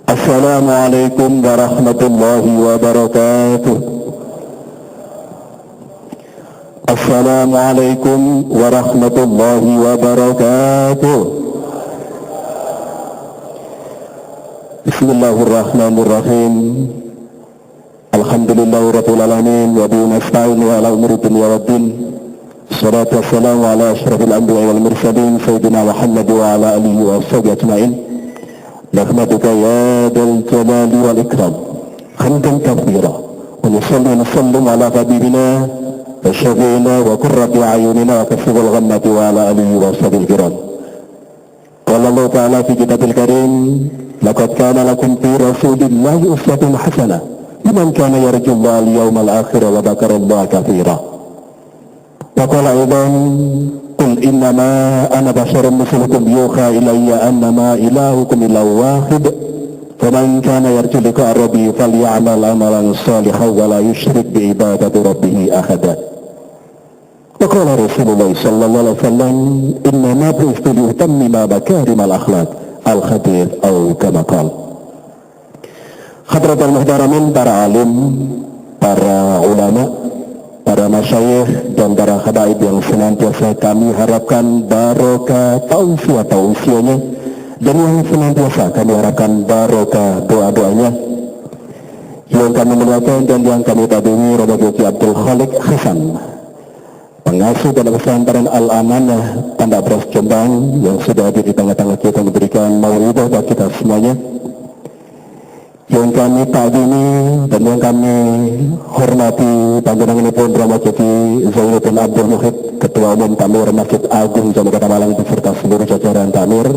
Assalamualaikum warahmatullahi wabarakatuh. Assalamualaikum warahmatullahi wabarakatuh. Bismillahirrahmanirrahim. Alhamdulillahirabbil alamin wa bihi nasta'in wa ala umuri dunya waddin. Shalatu wassalamu ala asyrafil anbiya'i wal mursalin sayyidina Muhammad wa ala alihi wa sahbihi ajma'in. Nahmaduka ya dzal jalali wal ikram hamdan katsira wa nusalli wa nusallim ala habibina wa syafi'ina wa qurrati a'yunina wa kasfil ghammati wa ala alihi wa sahbihi kiram. Qala Allah ta'ala fi kitabil karim, laqad kana lakum fi rasulillahi uswatun hasanah liman kana yarjullaha wal yawmal akhir wa dzakara Allah katsira. Wa qala aidan qul innama ana basharun mislukum yuha ilayya annama ilahukum ilahu wahid faman kana yarju liqa'a rabbih falyamal amalan salihan wa la yusyrik bi ibadati rabbih ahada. Wa qala Rasulullah sallallahu alaihi wasallam innama bu'ithtu liutammima makarimal akhlaq al-khadir atau kama qala. Hadratul muhtaramin, para alim, para ulama, para masyayikh dan para habaib yang senantiasa kami harapkan barokah tausiahnya, dan yang senantiasa kami harapkan barokah doa-doanya, yang kami muliakan dan yang kami tabungi Romo Kiai Abdul Khalik Hasan, pengasuh dan pesantren Al-Amanah Tanda Beras Jombang, yang sudah hadir di tengah-tengah kita memberikan mau'izah bagi kita semuanya, yang kami takdimi dan yang kami hormati panjenenganipun Romo Kiai Zainuddin Abdul Muhid, Ketua Umum Takmir Masjid Agung Jakarta Malang beserta seluruh jajaran takmir,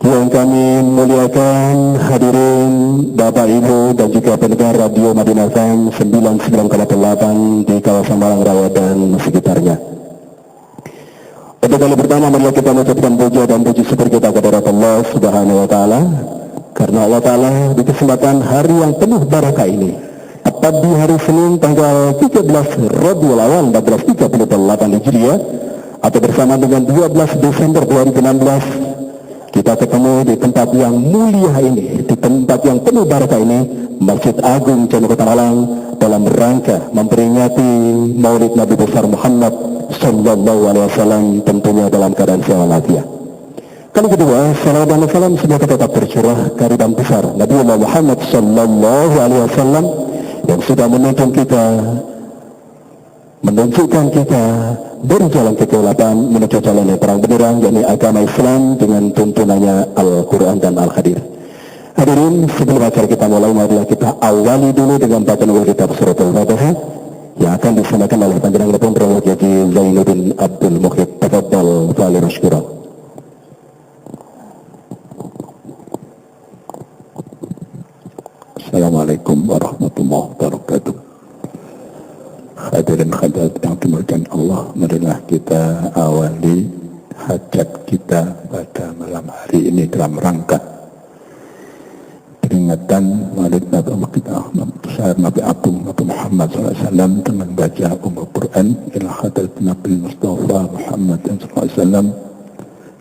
yang kami muliakan hadirin Bapak Ibu dan juga pendengar Radio Madinah FM 99,8 di kawasan Malang Raya dan sekitarnya. Untuk kali pertama marilah kita mengucapkan puja dan puji syukur kita kepada Allah Subhanahu wa taala, karena Allah Ta'ala di kesempatan hari yang penuh barakah ini, tepat di hari Senin tanggal 13 Rabiul Awal 1438 Hijriah, atau bersama dengan 12 Desember 2016, kita ketemu di tempat yang mulia ini, di tempat yang penuh barakah ini, Masjid Agung Jakarta Malang, dalam rangka memperingati Maulid Nabi besar Muhammad Sallallahu Alaihi Wasallam, tentunya dalam keadaan sehat walafiat. Kali kedua, salawat dan salam semoga tetap tercurah kehadiran besar Nabi Muhammad Sallallahu Alaihi Wasallam yang sudah menunjukkan kita berjalan ke kegelapan menuju jalan yang terang benderang, yakni agama Islam dengan tuntunannya Al-Quran dan Al-Hadir. Hadirin, sebelum acara kita mulai, marilah kita awali dulu dengan bacaan kitab surat Al-Fatihah yang akan disampaikan oleh panjenengan Romo Kiai Zainuddin Abdul Muhid. Tafadhal fali mashkura. Assalamualaikum warahmatullahi wabarakatuh. Hadirin hadirat yang dimuliakan Allah, marilah kita awali hajat kita pada malam hari ini dalam rangka peringatan Maulid Nabi Nabi Agung Nabi Muhammad SAW dengan baca Quran ila hadrat Nabi Mustafa Muhammad SAW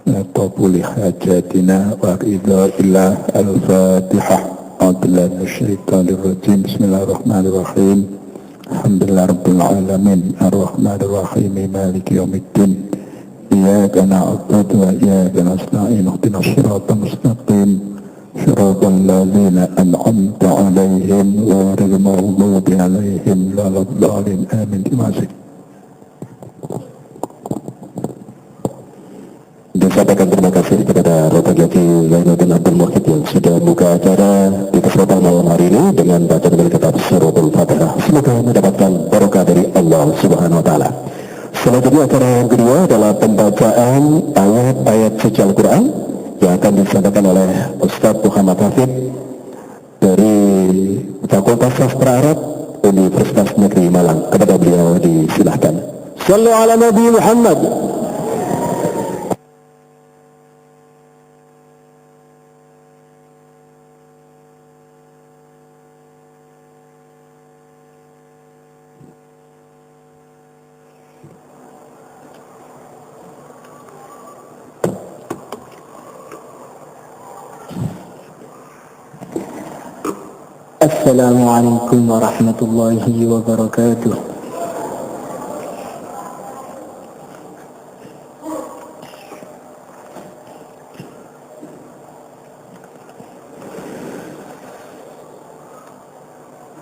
la qabuli hajatina wa ridha illa al-Fatihah. A'udzubillahi minasyaitonir rajim. Bismillahirrahmanirrahim. Alhamdulillah rabbil alamin arrahmanir rahim maliki yaumiddin. Iyyaka na'budu wa iyyaka nasta'in. Ihdinas siratal mustaqim. Siratal ladzina an'amta 'alaihim ghairil maghdubi 'alaihim waladdallin. Amin. Terima kasih. Disampaikan terima kasih kepada Romo Kiai Zainuddin Abdul Muhid yang sudah buka acara di kesempatan malam hari ini dengan bacaan dari kitab surat Al-Fatihah. Semoga mendapatkan barokah dari Allah Subhanahu wa taala. Selanjutnya acara yang kedua adalah pembacaan ayat-ayat suci Al-Quran yang akan disampaikan oleh Ustaz Muhammad Hafid dari Fakultas Sastra Arab Universitas Negeri Malang. Kepada beliau disilahkan. Shallu ala Nabi Muhammad. Assalamualaikum warahmatullahi wabarakatuh.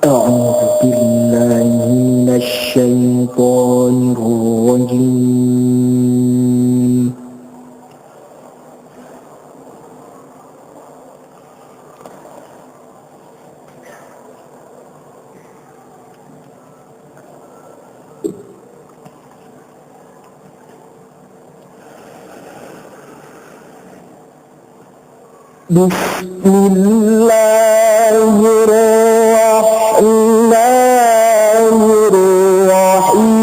A'udzu billahi minasyaitonir rajim. Bismillahirrahmanirrahim.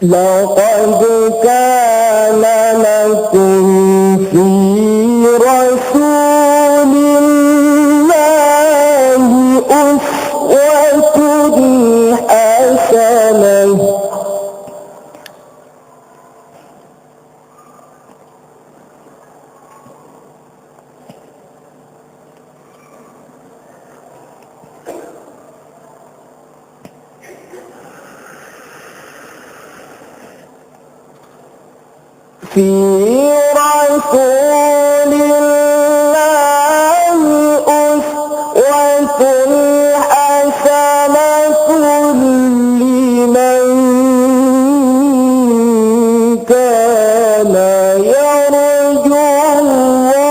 لقد كان لكم في رسول الله أسوة حسنة في رسول الله أسوة حسنة لمن كان يرجو الله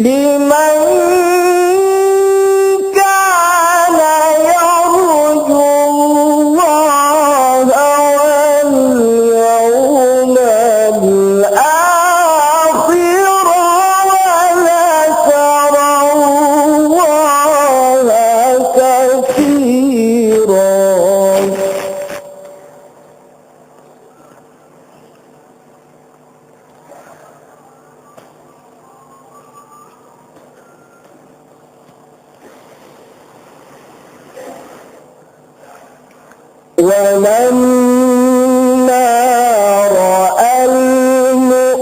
لمن كان يرجو الله واليوم الآخر وذكر الله كثيرا. ولما رأى المؤمنون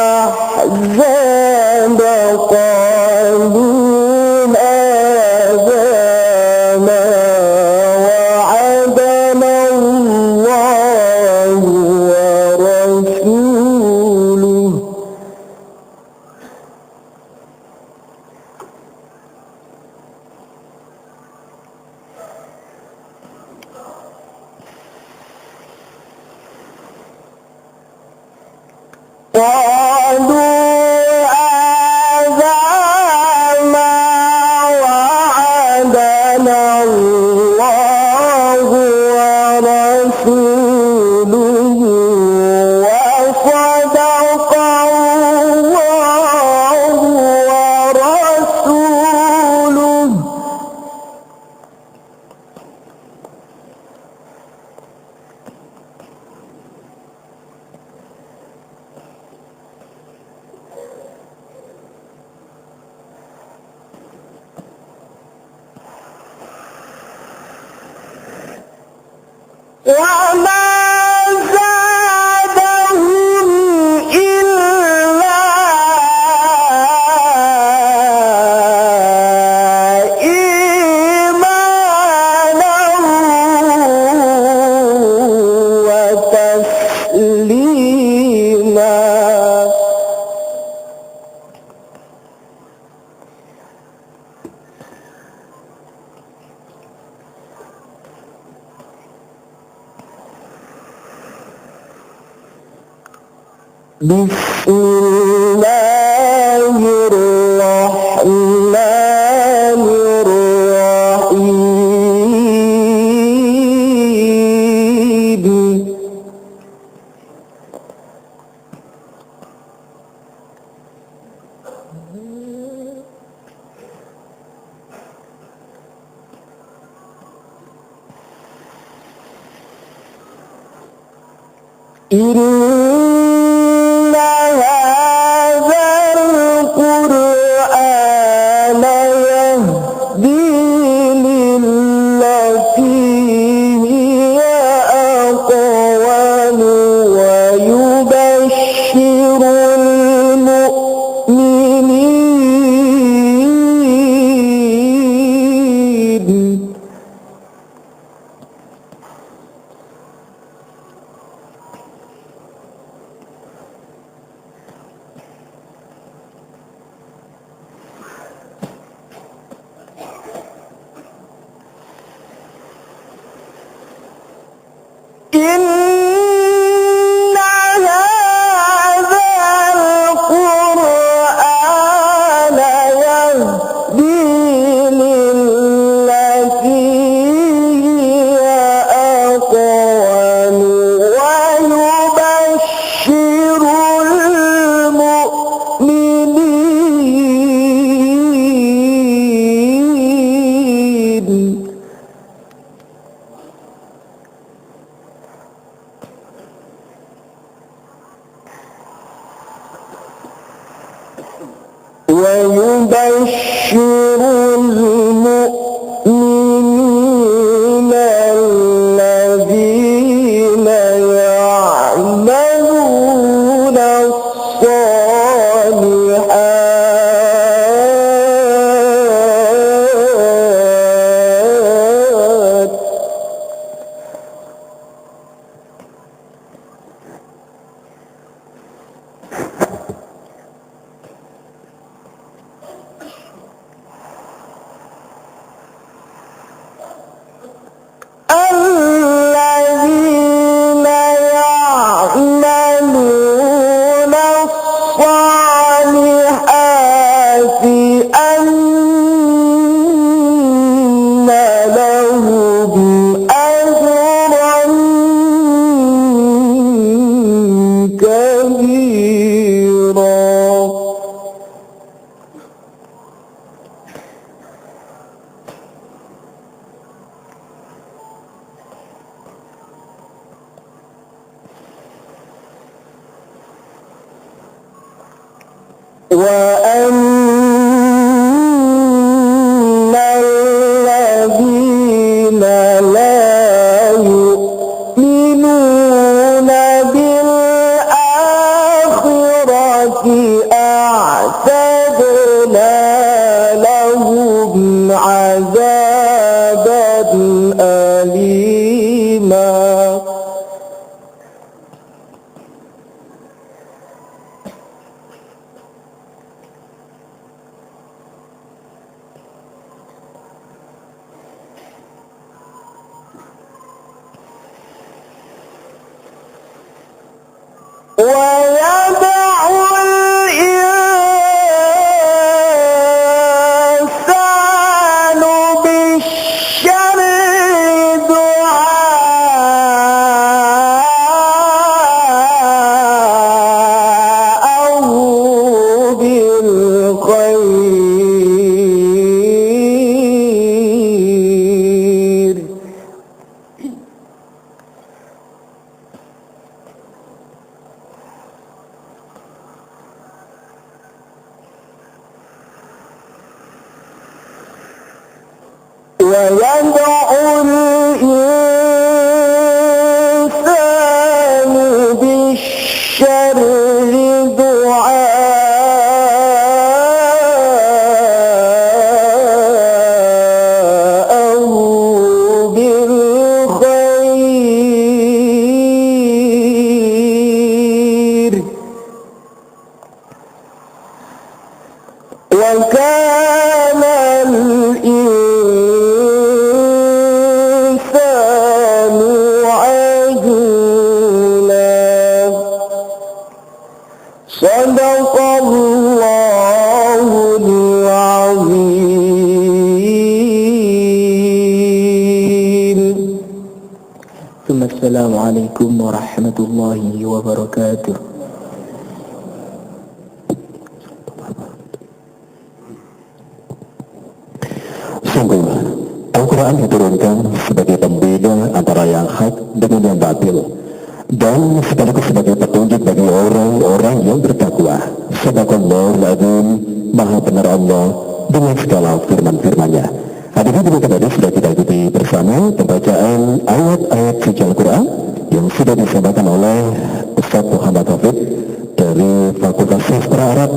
الأحزاب قالوا هذا ما وعدنا الله ورسوله قالوا هذا ما وعدنا الله ورسوله وصدق الله ورسوله. وما زادهم إلا إيمانا وتسليما. Bismillahirrahmanirrahim. Inna hadzal Qur'ana yahdi lillati hiya aqwam wa yubashshirul mu'minin. Inna hadzal Qur'ana yahdi lillati hiya aqwam wa yubashshirul mu'minin. ويبشر المؤمنين الذين يعملون الصالحات الذين يعملون الصالحات أن لهم أجرا كبيرا. وأن الذين لا يؤمنون بالآخرة أعتدنا لهم عذابا أليما. ويدع الإنسان بالشر دعاءه بالخير. ويدع الإنسان بالشر دعاءه بالخير. وكان الإنسان Assalamualaikum warahmatullahi wabarakatuh. Sungguh, Al-Quran diturunkan sebagai pembeda antara yang hak dengan yang batil, dan sekaligus sebagai petunjuk bagi orang-orang yang bertakwa. Sadaqallahul Azim, Maha benar Allah dengan segala firman-firman-Nya. Hadirin tadi sudah kita ikuti bersama pembacaan ayat-ayat suci Al-Quran yang sudah disampaikan oleh Ustaz Muhammad Taufik dari Fakultas Sastra Arab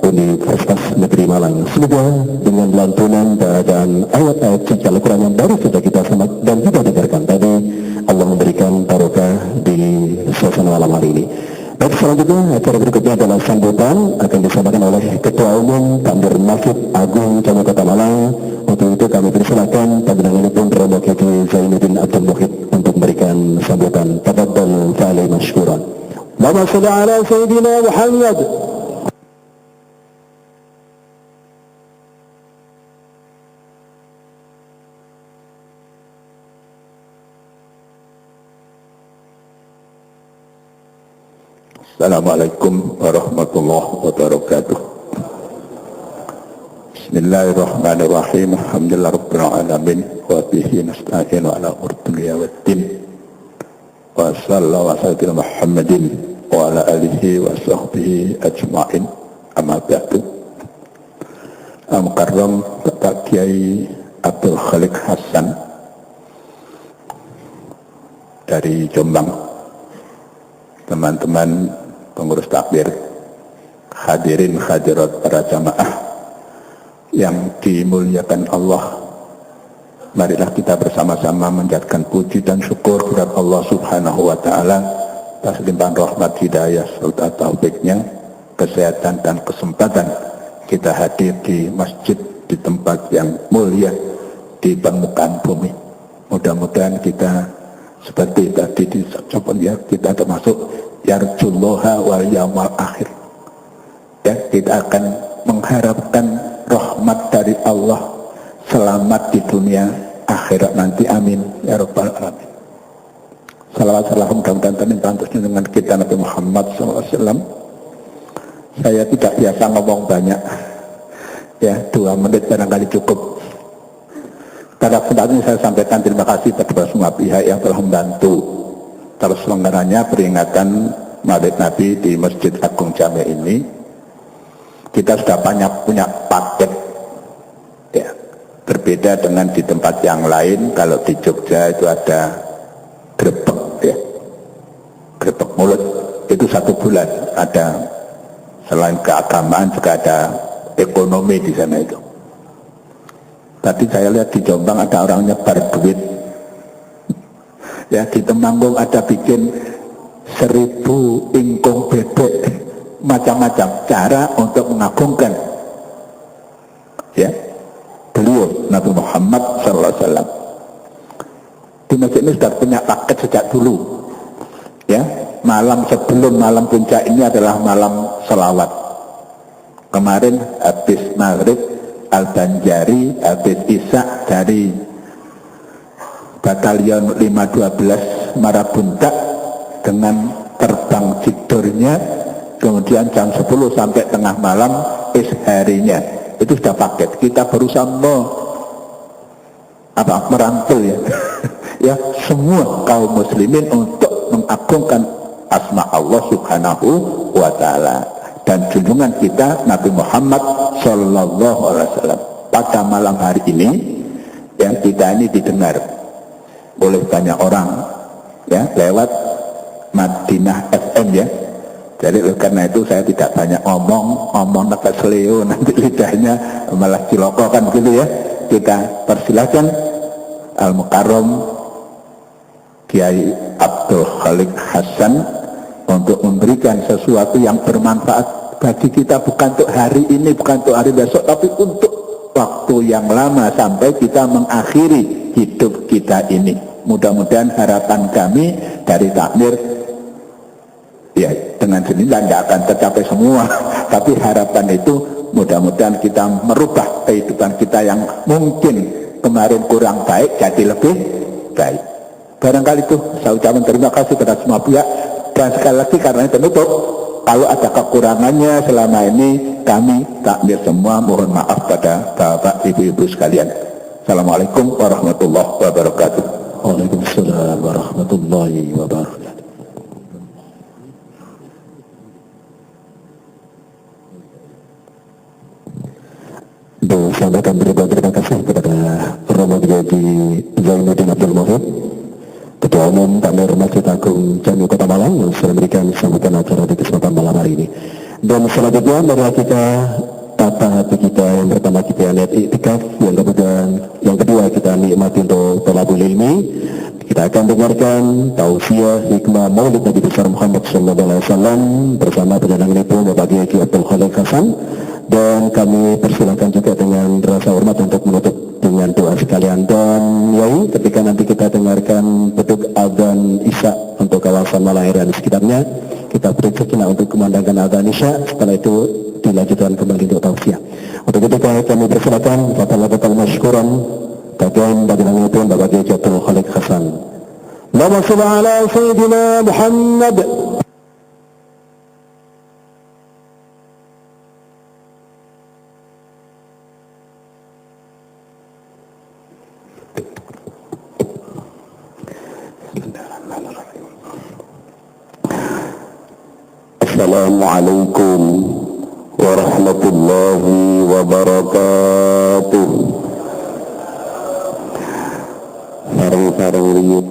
Universitas Negeri Malang. Semoga dengan lantunan bacaan ayat-ayat suci Al-Quran yang baru sudah kita simak dan kita dengarkan tadi, Allah memberikan barokah di suasana malam hari ini. Baik, selanjutnya acara berikutnya adalah sambutan akan disampaikan oleh Ketua Umum Takmir Masjid Agung Jami Kota Malang. Untuk itu kami persilakan panjenengan pun Romo Kiai Zainuddin Abdul Muhid untuk memberikan sambutan. Tafadhal fa'alai masykuran. Allahumma shalli ala sayyidina Muhammad. Assalamualaikum warahmatullahi wabarakatuh. Bismillahirrahmanirrahim. Alhamdulillah rabbil alamin wa bihi nasta'in ala umuri dunya waddin. Wa sallallahu ala sayyidina Muhammadin wa ala alihi wa sahbihi ajma'in. Amma ba'du. Al-Mukarram Bapak Kiai Abdul Khalik Hasan dari Jombang, teman-teman pengurus takbir, hadirin hadirat para jamaah yang dimuliakan Allah, marilah kita bersama-sama menjadikan puji dan syukur kepada Allah Subhanahu wa Ta'ala atas limpahan rahmat hidayah serta taufiknya, kesehatan dan kesempatan kita hadir di masjid di tempat yang mulia di permukaan bumi. Mudah-mudahan kita seperti tadi disampaikan ya, kita termasuk yarjullaha wal yaumal akhir. Ya, kita akan mengharapkan rahmat dari Allah, selamat di dunia akhirat nanti, amin ya rabbal alamin. Salawat salam mudah-mudahan terus dengan kita Nabi Muhammad SAW. Saya tidak biasa ngomong banyak, ya 2 menit barangkali cukup. Pada kesempatan ini saya sampaikan terima kasih kepada semua pihak yang telah membantu terselenggaranya peringatan Maulid Nabi di Masjid Agung Jami ini. Kita sudah banyak punya paket, ya, berbeda dengan di tempat yang lain. Kalau di Jogja itu ada grebek, ya, grebek mulut itu 1 bulan. Ada selain keagamaan juga ada ekonomi di sana itu. Tadi saya lihat di Jombang ada orang nyebar duit, ya, di Temanggung ada bikin 1000 ingkung bebek, macam-macam cara untuk mengagungkan, ya, beliau Nabi Muhammad SAW. Di masjid ini sudah punya paket sejak dulu, ya. Malam sebelum malam puncak ini adalah malam selawat. Kemarin habis maghrib Al-Banjari, habis Isya dari Batalion 512 Marabuntak dengan terbang tidurnya, kemudian jam 10 sampai tengah malam isharinya. Itu sudah paket. Kita berusaha merangkul, ya, ya, semua kaum muslimin untuk mengagungkan asma Allah Subhanahu wa Ta'ala dan junjungan kita Nabi Muhammad Sallallahu Alaihi Wasallam. Pada malam hari ini yang kita ini didengar oleh banyak orang, ya, lewat Madinah FM, ya. Jadi karena itu saya tidak banyak ngomong nekat seleo nanti lidahnya malah ciloko kan begitu, ya. Kita persilakan Al-Mukarram Kiai Abdul Khalik Hasan untuk memberikan sesuatu yang bermanfaat bagi kita, bukan untuk hari ini, bukan untuk hari besok, tapi untuk waktu yang lama sampai kita mengakhiri hidup kita ini. Mudah-mudahan harapan kami dari takmir, ya, dengan sini tidak akan tercapai semua, tapi harapan itu mudah-mudahan kita merubah kehidupan kita yang mungkin kemarin kurang baik jadi lebih baik. Barangkali itu saya ucapkan terima kasih kepada semua pihak, dan sekali lagi karena ini penutup, kalau ada kekurangannya selama ini kami takmir semua mohon maaf pada bapak ibu-ibu sekalian. Assalamualaikum warahmatullahi wabarakatuh. Waalaikumsalam warahmatullahi wabarakatuh. Dan saya akan berikan terima kasih kepada Romo Kiai Zainuddin Abdul Muhid, Ketua Umum Takmir Masjid Agung Jami Kota Malang, yang sudah memberikan sambutan acara di kesempatan malam hari ini. Dan selanjutnya marilah kita tata hati kita. Yang pertama kita niat iktikaf, yang kedua kita nikmati untuk thalabul ilmi. Kita akan dengarkan tausiah hikmah Maulid Nabi besar Muhammad SAW bersama penyanyi itu Bapak Kiai Abdul Khalik Hasan. Dan kami persilakan juga dengan rasa hormat untuk menutup dengan doa sekalian. Dan Yai, ketika nanti kita dengarkan beduk adzan Isya untuk kawasan Malang dan sekitarnya, kita beri sejenak untuk kumandangkan adzan Isya. Setelah itu dilanjutkan kembali untuk tausiah. Untuk itu kami persilakan batal masykuran bagian bagian itu Bapak Kiai Abdul Khalik Hasan. Allahumma shalli ala sayyidina Muhammad. Assalamualaikum warahmatullahi wabarakatuh. Sarang-sarang liut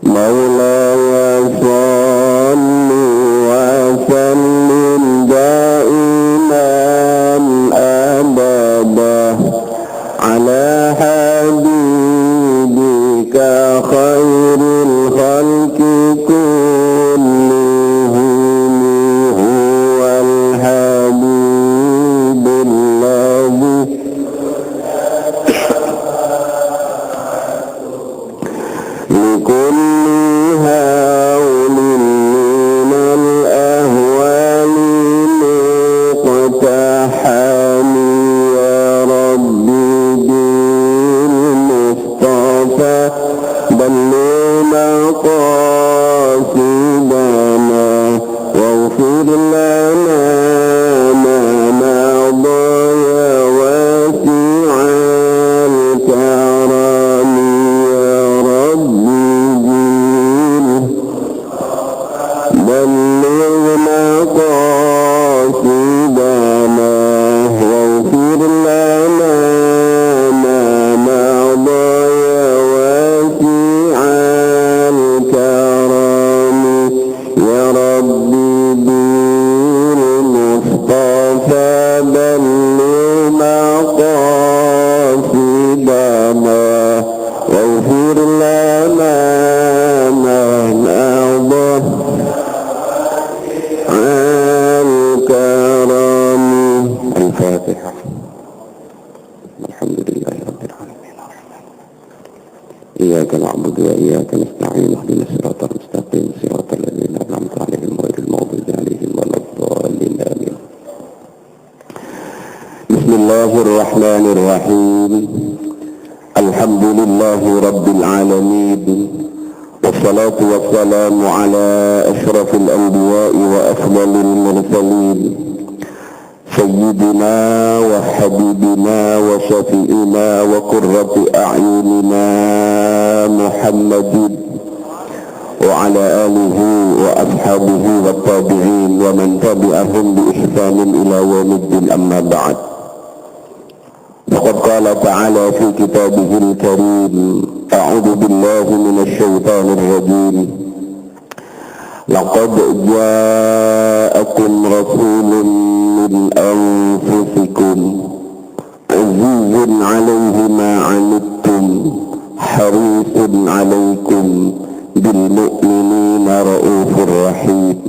Maulaya salli wa sallim daiman abada ala habibika khairul khalqi Bismillahirrahmanirrahim. Alhamdulillahi Rabbil Alamin. Wassalatu wassalamu ala ashrafil anbiya'i wa afdalil mursalin Sayyidina wa habibina wa syafi'ina wa qurrati a'yunina Muhammadin wa ala alihi wa ashabihi wa tabi'in wa man tabi'ahum bi ihsanin ila yaumiddin, amma ba'd. Faqad qala ta'ala fi kitabihil karim, a'udzu billahi minasy syaithanir rajim. Laqad ja'akum rasulun min anfusikum azizun 'alaihi ma 'anittum harisun 'alaikum bil mu'minina raufur rahim.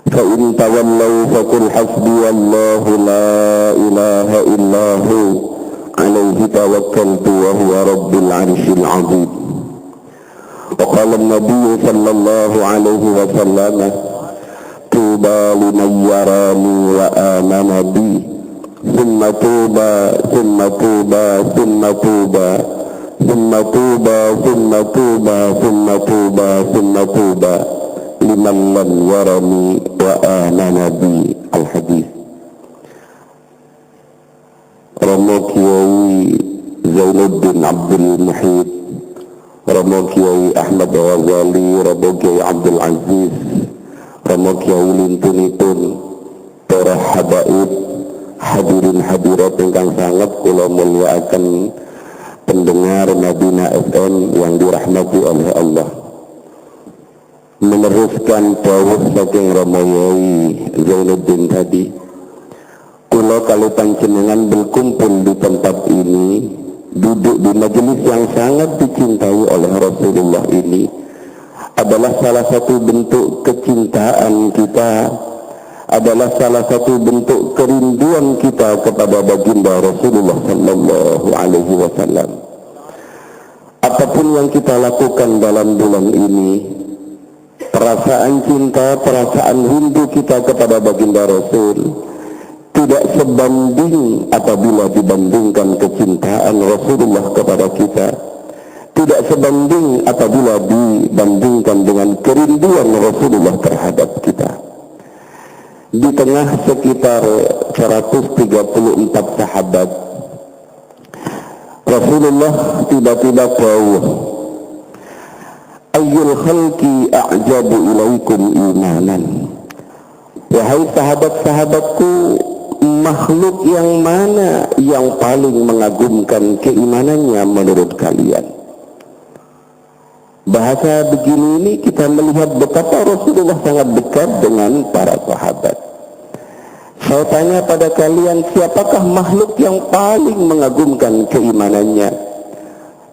Fa in tawallaw faqul hasbiyallahu la ilaha illa hu 'alaihi tawakkaltu wa huwa rabbul 'arsyil 'azim. Wa qala an-nabiy sallallahu alaihi wasallam, tuba liman yarani wa amana bi, thumma tuba thumma tuba thumma tuba thumma tuba thumma tuba liman lam yarani wa amana bi. Al-hadis. Romo Kiai Zainuddin Abdul Muhid, Romo Kiai Ahmad Ghazali, Romo Kiai Abdul Aziz, Romo Kiai Lintunipun, para habaib, hadirin hadirat ingkang sangat kula mulyakaken pendengar Madinah FM yang dirahmati oleh Allah. Meneruskan dawuh saking Romo Kiai Zainuddin tadi, kula kali panjenengan berkumpul di tempat ini, duduk di majelis yang sangat dicintai oleh Rasulullah ini, adalah salah satu bentuk kecintaan kita, adalah salah satu bentuk kerinduan kita kepada baginda Rasulullah sallallahu alaihi wasallam. Apapun yang kita lakukan dalam bulan ini, perasaan cinta, perasaan rindu kita kepada baginda Rasul tidak sebanding apabila dibandingkan kecintaan Rasulullah kepada kita, tidak sebanding apabila dibandingkan dengan kerinduan Rasulullah terhadap kita. Di tengah sekitar 134 sahabat, Rasulullah tiba-tiba dawuh, ayyul khalqi a'jabu ilaikum imanan. Wahai sahabat-sahabatku, makhluk yang mana yang paling mengagumkan keimanannya menurut kalian? Bahasa begini ini kita melihat betapa Rasulullah sangat dekat dengan para sahabat. Saya tanya pada kalian, siapakah makhluk yang paling mengagumkan keimanannya?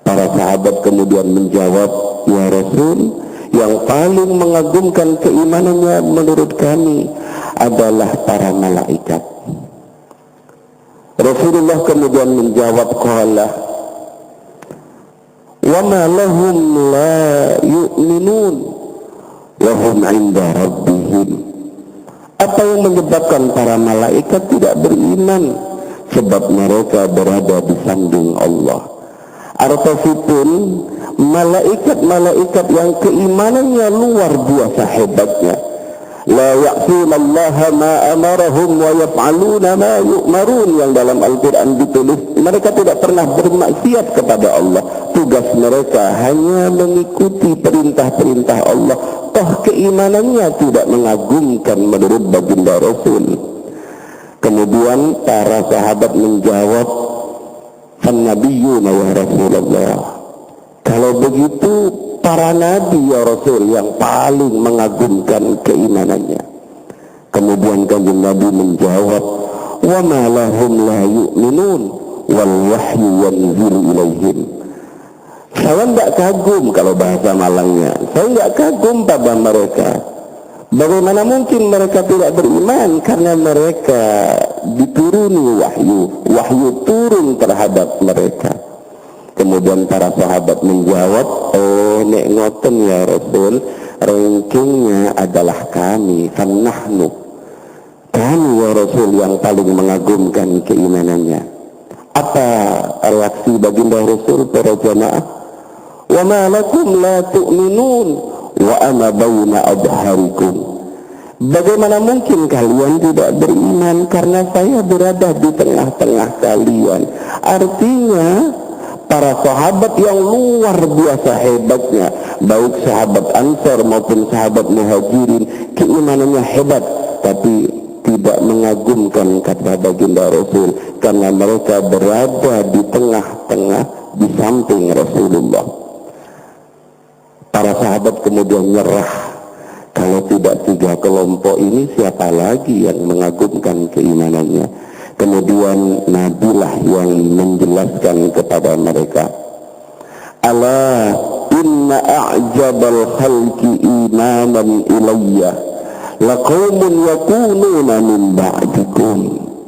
Para sahabat kemudian menjawab, ya Rasul, yang paling mengagumkan keimanannya menurut kami adalah para malaikat. Rasulullah kemudian menjawab, qala wa ma lahum la yu'minun wa hum 'inda rabbihim. Apa yang menyebabkan para malaikat tidak beriman? Sebab mereka berada di samping Allah. Artosipun malaikat-malaikat yang keimanannya luar biasa hebatnya. La ya'sunallaha ma amarahum wa yaf'aluna ma yu'marun, yang dalam Al-Quran ditulis mereka tidak pernah bermaksiat kepada Allah. Tugas mereka hanya mengikuti perintah-perintah Allah. Toh keimanannya tidak mengagumkan menurut baginda Rasul. Kemudian para sahabat menjawab, "An-nabiyyuna ya Rasulullah." Kalau begitu para nabi ya Rasul yang paling mengagumkan keimanannya. Kemudian kanjeng Nabi menjawab, wa ma lahum la yu'minun wal wahyu yanzilu ilaihim. Saya tidak kagum, kalau bahasa Malangnya, saya tidak kagum pada mereka. Bagaimana mungkin mereka tidak beriman? Karena mereka dituruni wahyu turun terhadap mereka. Kemudian para sahabat menjawab, oh nek ngoten ya Rasul, rankingnya adalah kami, fanahnu, kami ya Rasul yang paling mengagumkan keimanannya. Apa reaksi baginda Rasul para jamaah? Wa ma lakum la tu'minun wa ana baina adharikum. Bagaimana mungkin kalian tidak beriman karena saya berada di tengah-tengah kalian? Artinya para sahabat yang luar biasa hebatnya, baik sahabat Ansar maupun sahabat Muhajirin, keimanannya hebat, tapi tidak mengagumkan kata baginda Rasul karena mereka berada di tengah-tengah, di samping Rasulullah. Para sahabat kemudian nyerah. Kalau tidak tiga kelompok ini, siapa lagi yang mengagumkan keimanannya? Kemudian Nabilah yang menjelaskan kepada mereka, ala inna a'jabal khalqi imanan ilayya laqaumun yakununa min ba'dikum.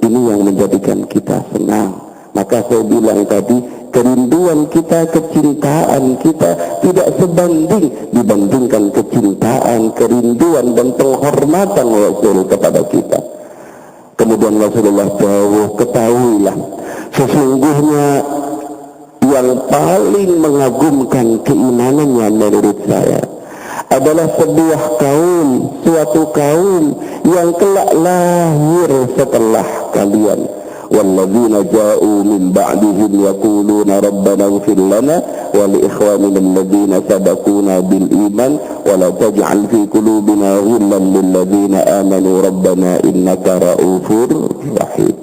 Ini yang menjadikan kita senang. Maka saya bilang tadi, kerinduan kita, kecintaan kita tidak sebanding dibandingkan kecintaan, kerinduan dan penghormatan Rasul kepada kita. Kemudian Rasulullah dawuh, ketahuilah sesungguhnya yang paling mengagumkan keimanannya menurut saya adalah sebuah kaum, suatu kaum yang kelak lahir setelah kalian. Walladzina ja'u min ba'dihim yaquluna rabbana ighfir lana wa li ikhwanina alladzina sabaquna bil iman wa la taj'al fi qulubina ghillan lil ladzina amanu rabbana innaka ra'ufur rahim.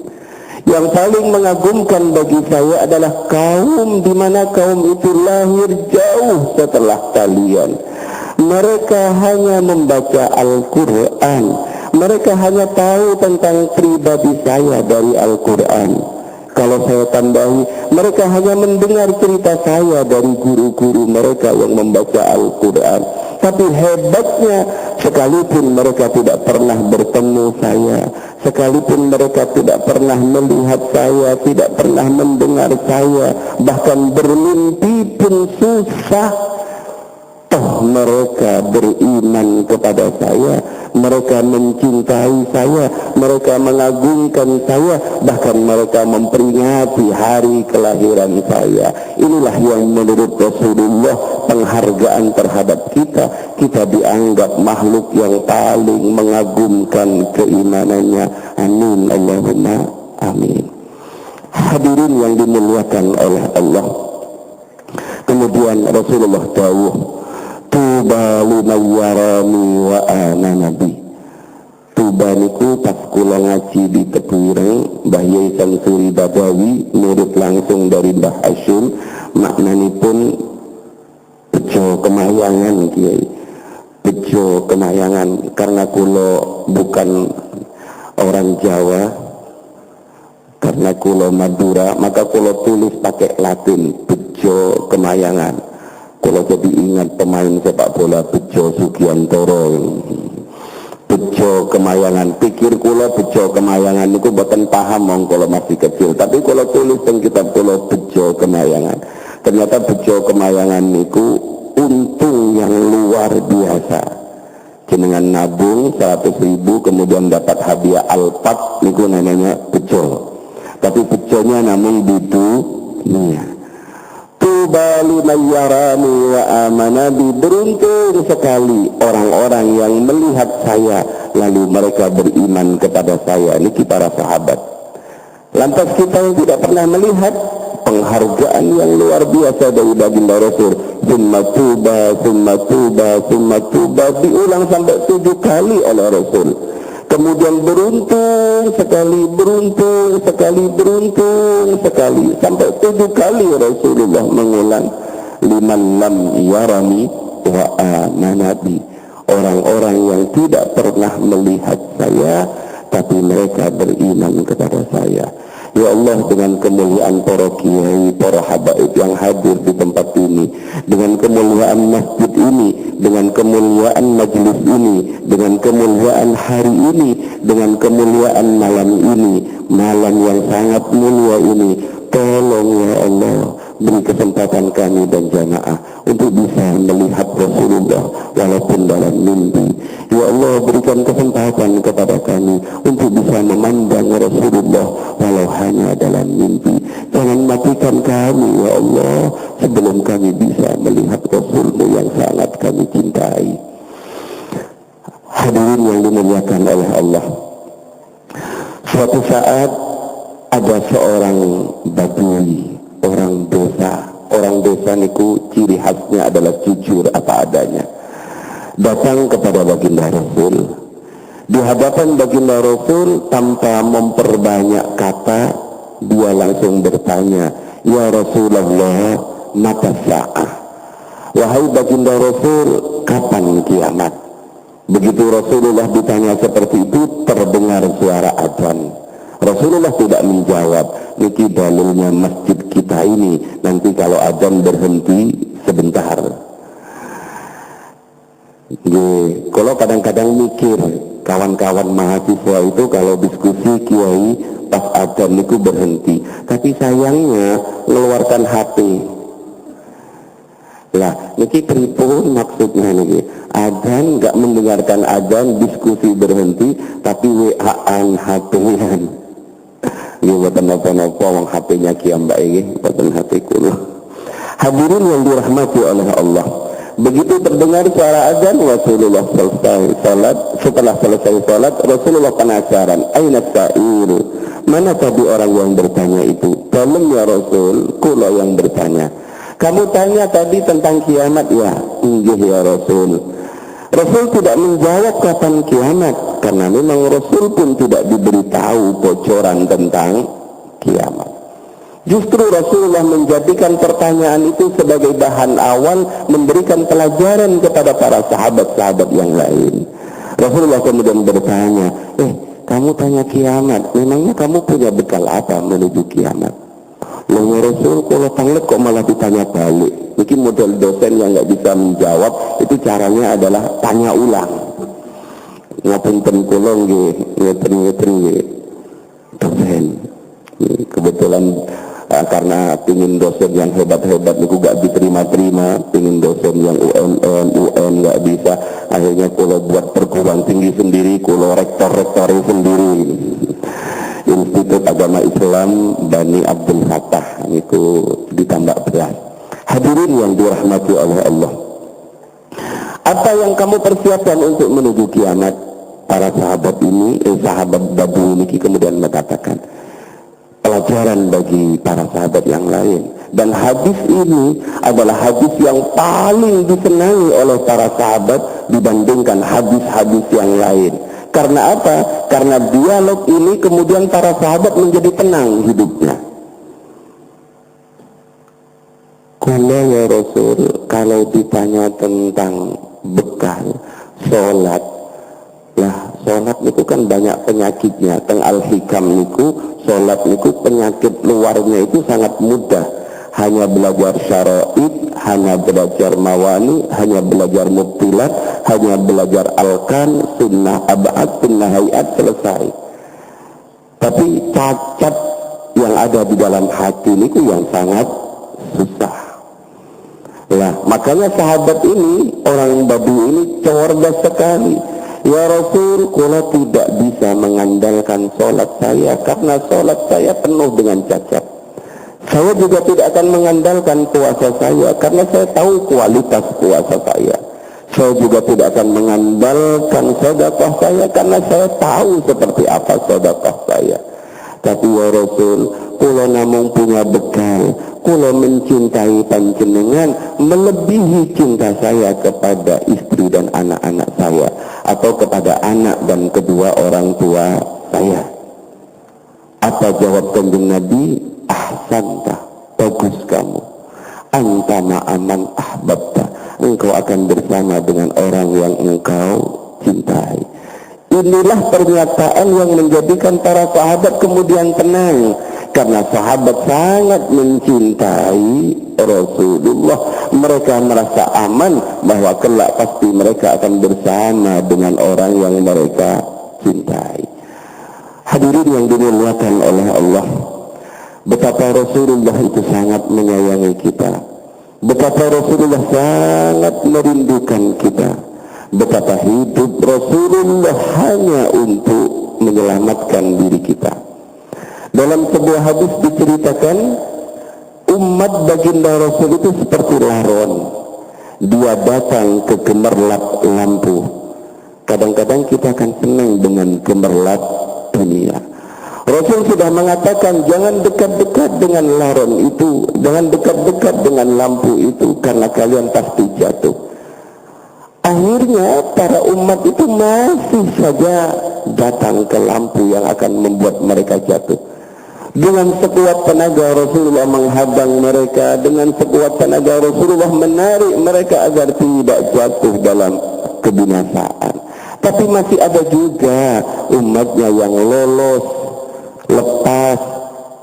Yang paling mengagumkan bagi saya adalah kaum di mana kaum itu lahir jauh setelah kalian. Mereka hanya membaca Al-Quran. Mereka hanya tahu tentang pribadi saya dari Al-Quran. Kalau saya tambahi, mereka hanya mendengar cerita saya dari guru-guru mereka yang membaca Al-Quran. Tapi hebatnya, sekalipun mereka tidak pernah bertemu saya, sekalipun mereka tidak pernah melihat saya, tidak pernah mendengar saya, bahkan bermimpi pun susah, toh mereka beriman kepada saya, mereka mencintai saya, mereka mengagungkan saya, bahkan mereka memperingati hari kelahiran saya. Inilah yang menurut Rasulullah penghargaan terhadap kita. Kita dianggap makhluk yang paling mengagumkan keimanannya. Amin, Allahumma amin. Hadirin yang dimuliakan oleh Allah. Kemudian Rasulullah dawuh, tuba liman yarani wa ana nabi. Tuba niku pas kula ngaji di Tebuireng, Mbah Yai Samsuri Badawi murid langsung dari Mbah Hasyim, maknanipun bejo kemayangan Kiai. Bejo kemayangan, karena kula bukan orang Jawa, karena kula Madura, maka kula tulis pakai Latin, bejo kemayangan. Kalau jadi ingat pemain sepak bola Bejo Sugiantoro, Bejo Kemayangan. Pikir kula Bejo Kemayangan itu bukan paham mong kalau masih kecil. Tapi kalau tulis teng kitab kula Bejo Kemayangan, ternyata Bejo Kemayangan itu untung yang luar biasa. Jenengan nabung 100.000 kemudian dapat hadiah Alphard, niku namanya bejo. Tapi bejonya namun di dunia. Tuba liman yarani wa amana bi. Beruntung sekali orang-orang yang melihat saya lalu mereka beriman kepada saya. Niki para sahabat. Lantas kita yang tidak pernah melihat penghargaan yang luar biasa dari baginda Rasul. Summa tuba, summa tuba, summa tuba, diulang sampai 7 kali oleh Rasul. Kemudian beruntung sekali, beruntung sekali, beruntung sekali, sampai 7 kali Rasulullah mengulang liman lam yarani wa amanabi. Orang-orang yang tidak pernah melihat saya tapi mereka beriman kepada saya. Ya Allah, dengan kemuliaan para kiai, para habaib yang hadir di tempat ini, dengan kemuliaan masjid ini, dengan kemuliaan majlis ini, dengan kemuliaan hari ini, dengan kemuliaan malam ini, malam yang sangat mulia ini, tolong ya Allah, beri kesempatan kami dan jamaah untuk bisa melihat Rasulullah walaupun dalam mimpi. Ya Allah, berikan kesempatan kepada kami untuk bisa memandang Rasulullah walau hanya dalam mimpi. Jangan matikan kami ya Allah sebelum kami bisa melihat Rasulmu yang sangat kami cintai. Hadirin yang dimuliakan oleh Allah, suatu saat ada seorang badui, orang desa. Orang desa niku ciri khasnya adalah jujur apa adanya. Datang kepada baginda Rasul. Di hadapan baginda Rasul tanpa memperbanyak kata, dia langsung bertanya, ya Rasulullah, mata sa'ah. Wahai baginda Rasul, kapan kiamat? Begitu Rasulullah ditanya seperti itu, terdengar suara adzan. Rasulullah tidak menjawab. Niki dalilnya masjid kita ini, nanti kalau adzan berhenti sebentar. Kalau kadang-kadang mikir, kawan-kawan mahasiswa itu kalau diskusi kiai pas adzan niku berhenti, tapi sayangnya mengeluarkan HP. Lah, niki pripun maksudnya niki? Adzan nggak mendengarkan adzan, diskusi berhenti, tapi WA-an HP-an. Ini buatan apa-apa, wong HP-nya kiam mbak ini, buatan HP kuno. Hadirin yang dirahmati oleh Allah, Begitu terdengar suara azan, Rasulullah selesai salat. Setelah selesai salat, Rasulullah penasaran, aina sa'il? Mana tadi orang yang bertanya itu? Belum ya Rasul, kula yang bertanya. Kamu tanya tadi tentang kiamat ya? Inggih ya Rasul. Rasul tidak menjawab kapan kiamat, karena memang Rasul pun tidak diberitahu bocoran tentang kiamat. Justru Rasulullah menjadikan pertanyaan itu sebagai bahan awal memberikan pelajaran kepada para sahabat-sahabat yang lain. Rasulullah kemudian bertanya, kamu tanya kiamat, memangnya kamu punya bekal apa menuju kiamat? Loh ya Rasul, kalau tanglet kok malah ditanya balik. Mungkin model dosen yang nggak bisa menjawab, itu caranya adalah tanya ulang. Ngapunten kula nggih, ngeten nggih. Dosen. Kebetulan karena pingin dosen yang hebat-hebat niku gak diterima-terima, pingin dosen yang UN gak bisa, akhirnya kula buat perguruan tinggi sendiri, kula rektor-rektori sendiri. Institut Agama Islam Bani Abdul Fattah niku ditambah belas. Hadirin yang dirahmati oleh Allah, apa yang kamu persiapkan untuk menuju kiamat? Para sahabat ini, sahabat Badui ini kemudian mengatakan, pelajaran bagi para sahabat yang lain. Dan hadis ini adalah hadis yang paling disenangi oleh para sahabat dibandingkan hadis-hadis yang lain. Karena apa? Karena dialog ini kemudian para sahabat menjadi tenang hidupnya. Qala ya Rasul, kalau ditanya tentang bekal sholat, lah sholat itu kan banyak penyakitnya. Teng Al-Hikam niku sholat niku penyakit luarnya itu sangat mudah. Hanya belajar syara'id, hanya belajar mawani, hanya belajar mubtilat, hanya belajar alkan, sunnah ab'ad, sunnah hayat, selesai. Tapi cacat yang ada di dalam hati niku yang sangat susah. Lah makanya sahabat ini, orang Badui ini cerdas sekali. Ya Rasul, kula tidak bisa mengandalkan sholat saya karena sholat saya penuh dengan cacat. Saya juga tidak akan mengandalkan puasa saya karena saya tahu kualitas puasa saya. Saya juga tidak akan mengandalkan sedekah saya karena saya tahu seperti apa sedekah saya. Tapi ya Rasul, kula namung punya bekal. Kula mencintai panjenengan melebihi cinta saya kepada istri dan anak-anak saya, atau kepada anak dan kedua orang tua saya. Apa jawab Kanjeng Nabi? Ahsanta, bagus kamu. Anta ma'aman ahbabta, engkau akan bersama dengan orang yang engkau cintai. Inilah pernyataan yang menjadikan para sahabat kemudian tenang, karena sahabat sangat mencintai Rasulullah. Mereka merasa aman bahwa kelak pasti mereka akan bersama dengan orang yang mereka cintai. Hadirin yang dimuliakan oleh Allah, betapa Rasulullah itu sangat menyayangi kita, betapa Rasulullah sangat merindukan kita, betapa hidup Rasulullah hanya untuk menyelamatkan diri kita. Dalam sebuah hadis diceritakan, umat baginda Rasul itu seperti laron. Dia datang ke gemerlap lampu. Kadang-kadang kita akan senang dengan gemerlap dunia. Rasul sudah mengatakan, jangan dekat-dekat dengan laron itu, jangan dekat-dekat dengan lampu itu, karena kalian pasti jatuh. Akhirnya para umat itu masih saja datang ke lampu yang akan membuat mereka jatuh. Dengan sekuat tenaga Rasulullah menghadang mereka, dengan sekuat tenaga Rasulullah menarik mereka agar tidak jatuh dalam kebinasaan. Tapi masih ada juga umatnya yang lolos, lepas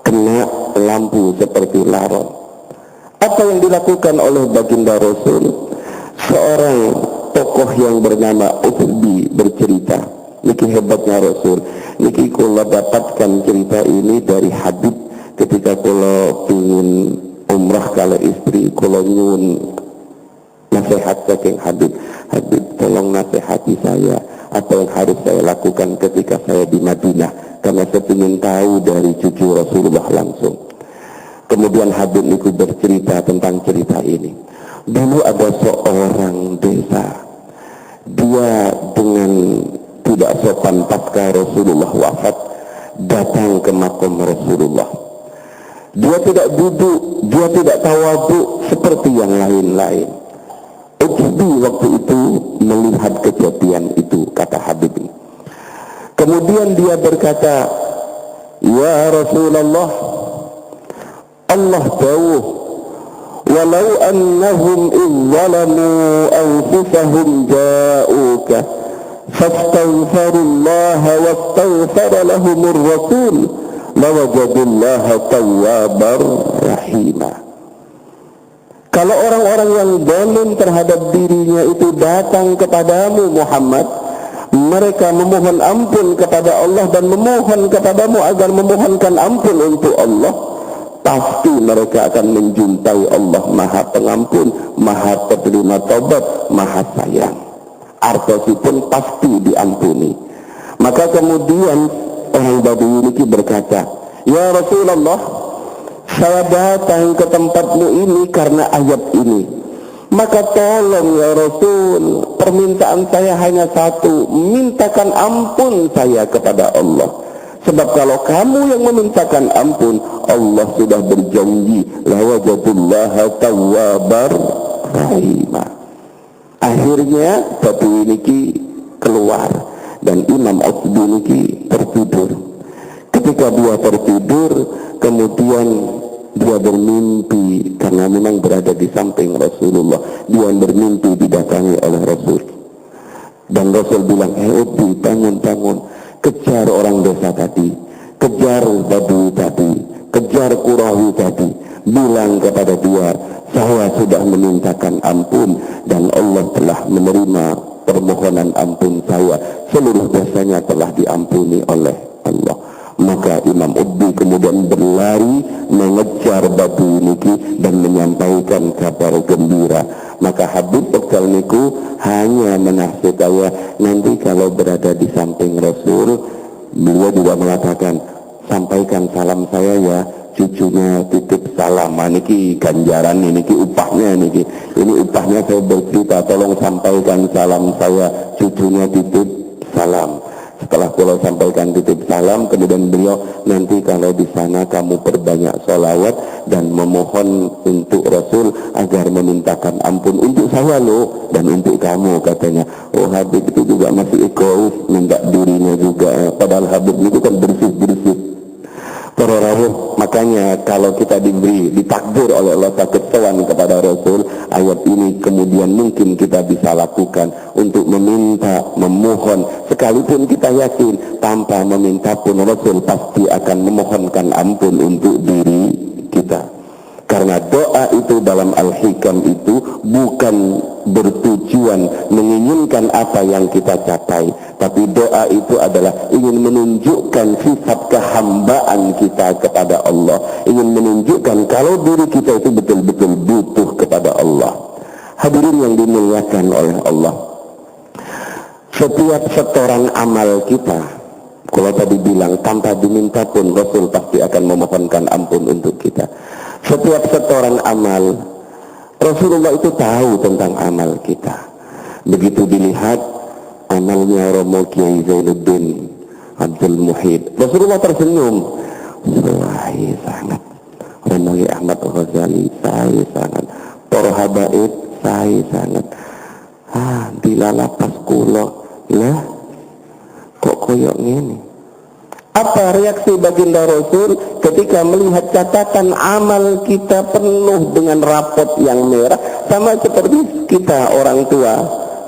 kena lampu seperti laron. Apa yang dilakukan oleh baginda Rasul? Seorang tokoh yang bernama Uthbi bercerita, niki hebatnya Rasul. Niki kula dapatkan cerita ini dari Habib ketika kula ingin umrah kalau istri, kula nyun nasihat saking Habib. Habib, tolong nasihati saya, apa yang harus saya lakukan ketika saya di Madinah, karena saya ingin tahu dari cucu Rasulullah langsung. Kemudian Habib niku bercerita tentang cerita ini. Dulu ada seorang desa, dia dengan tidak sopan pasca Rasulullah wafat datang ke makam Rasulullah. Dia tidak duduk, dia tidak tawadhu seperti yang lain-lain. Ujbi waktu itu melihat kejadian itu, kata Habib. Kemudian dia berkata, ya Rasulullah, Allah dawuh, walau annahum izzalamu anfusahum ja'uka fastaghfirullaha wastaghfara lahumur rasul lawajadullaha tawwabar rahimah. Kalau orang-orang yang zalim terhadap dirinya itu datang kepadamu Muhammad, mereka memohon ampun kepada Allah dan memohon kepadamu agar memohonkan ampun untuk Allah, pasti mereka akan menjumpai Allah Maha Pengampun, Maha Penerima Taubat, Maha Sayang. Artosipun pasti diampuni. Maka kemudian orang Badui ini berkata, ya Rasulullah, saya datang ke tempatmu ini karena ayat ini. Maka tolong ya Rasul, permintaan saya hanya satu, mintakan ampun saya kepada Allah. Sebab kalau kamu yang memintakan ampun, Allah sudah berjanji, lawajadullaha tawwabar rahimah. Akhirnya Batu ini keluar dan Imam Utbi ini tertidur. Ketika dia tertidur, kemudian dia bermimpi, karena memang berada di samping Rasulullah. Dia bermimpi didatangi oleh Rasul. Dan Rasul bilang, Utbi, bangun-bangun, kejar orang desa tadi, kejar Badui tadi, kejar Qurawi tadi, bilang kepada dia, saya sudah memintakan ampun dan Allah telah menerima permohonan ampun saya, seluruh dosanya telah diampuni oleh Allah. Maka Imam Utbi kemudian berlari mengejar Badui niki dan menyampaikan kabar gembira. Maka Habib Bekal niku hanya menasihat saya, nanti kalau berada di samping Rasul, beliau juga mengatakan, sampaikan salam saya ya, cucunya titip salam. Niki ganjaran niki upahnya niki. Ini upahnya saya bercerita, tolong sampaikan salam saya, cucunya titip salam. Setelah beliau sampaikan titip salam, kemudian beliau, nanti kalau di sana kamu perbanyak sholawat dan memohon untuk Rasul agar memintakan ampun untuk saya loh dan untuk kamu, katanya. Oh, Habib itu juga masih egois, minta dirinya juga, padahal Habib itu kan bersih-bersih. Para rawuh, makanya kalau kita ditakdir oleh Allah sakit sowan kepada Rasul, ayat ini kemudian mungkin kita bisa lakukan untuk meminta, memohon, sekalipun kita yakin tanpa meminta pun Rasul pasti akan memohonkan ampun untuk diri kita. Karena doa itu dalam Al-Hikam itu bukan bertujuan menginginkan apa yang kita capai, tapi doa itu adalah ingin menunjukkan sifat kehambaan kita kepada Allah, ingin menunjukkan kalau diri kita itu betul-betul butuh kepada Allah. Hadirin yang dimuliakan oleh Allah, setiap setoran amal kita, kalau tadi bilang tanpa diminta pun Rasul pasti akan memohonkan ampun untuk kita. Setiap setoran amal, Rasulullah itu tahu tentang amal kita. Begitu dilihat amalnya Romo Kiai Zainuddin Abdul Muhid, Rasulullah tersenyum. Saya sangat. Romo Kiai Ahmad Ghazali, saya sangat. Para habaib, saya sangat. Dilalapas kula, lah kok koyok ngene. Apa reaksi baginda Rasul ketika melihat catatan amal kita penuh dengan rapot yang merah? Sama seperti kita orang tua,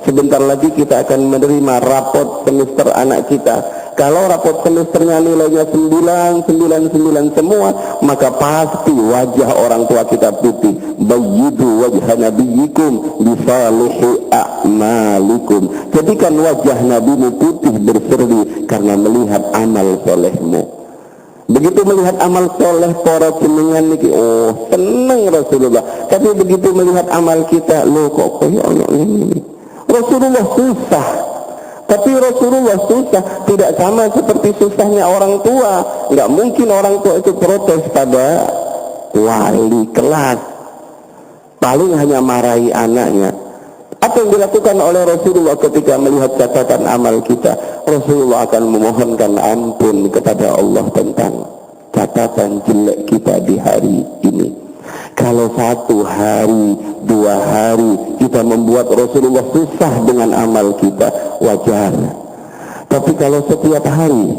sebentar lagi kita akan menerima rapot semester anak kita. Kalau rapot semesternya nilainya 999 semua, maka pasti wajah orang tua kita putih. Bayyidu wajha nabiyikum bisalihi a'malikum. Jadikan wajah nabimu putih berseri karena melihat amal solehmu. Begitu melihat amal soleh para jenengan niki, oh seneng Rasulullah. Tapi begitu melihat amal kita, lo kok koyo ono ini. Rasulullah susah. Tapi Rasulullah susah tidak sama seperti susahnya orang tua. Nggak mungkin orang tua itu protes pada wali kelas. paling hanya marahi anaknya. Apa yang dilakukan oleh Rasulullah ketika melihat catatan amal kita? Rasulullah akan memohonkan ampun kepada Allah tentang catatan jelek kita di hari ini. Kalau 1 hari, 2 hari kita membuat Rasulullah susah dengan amal kita, wajar. Tapi kalau setiap hari,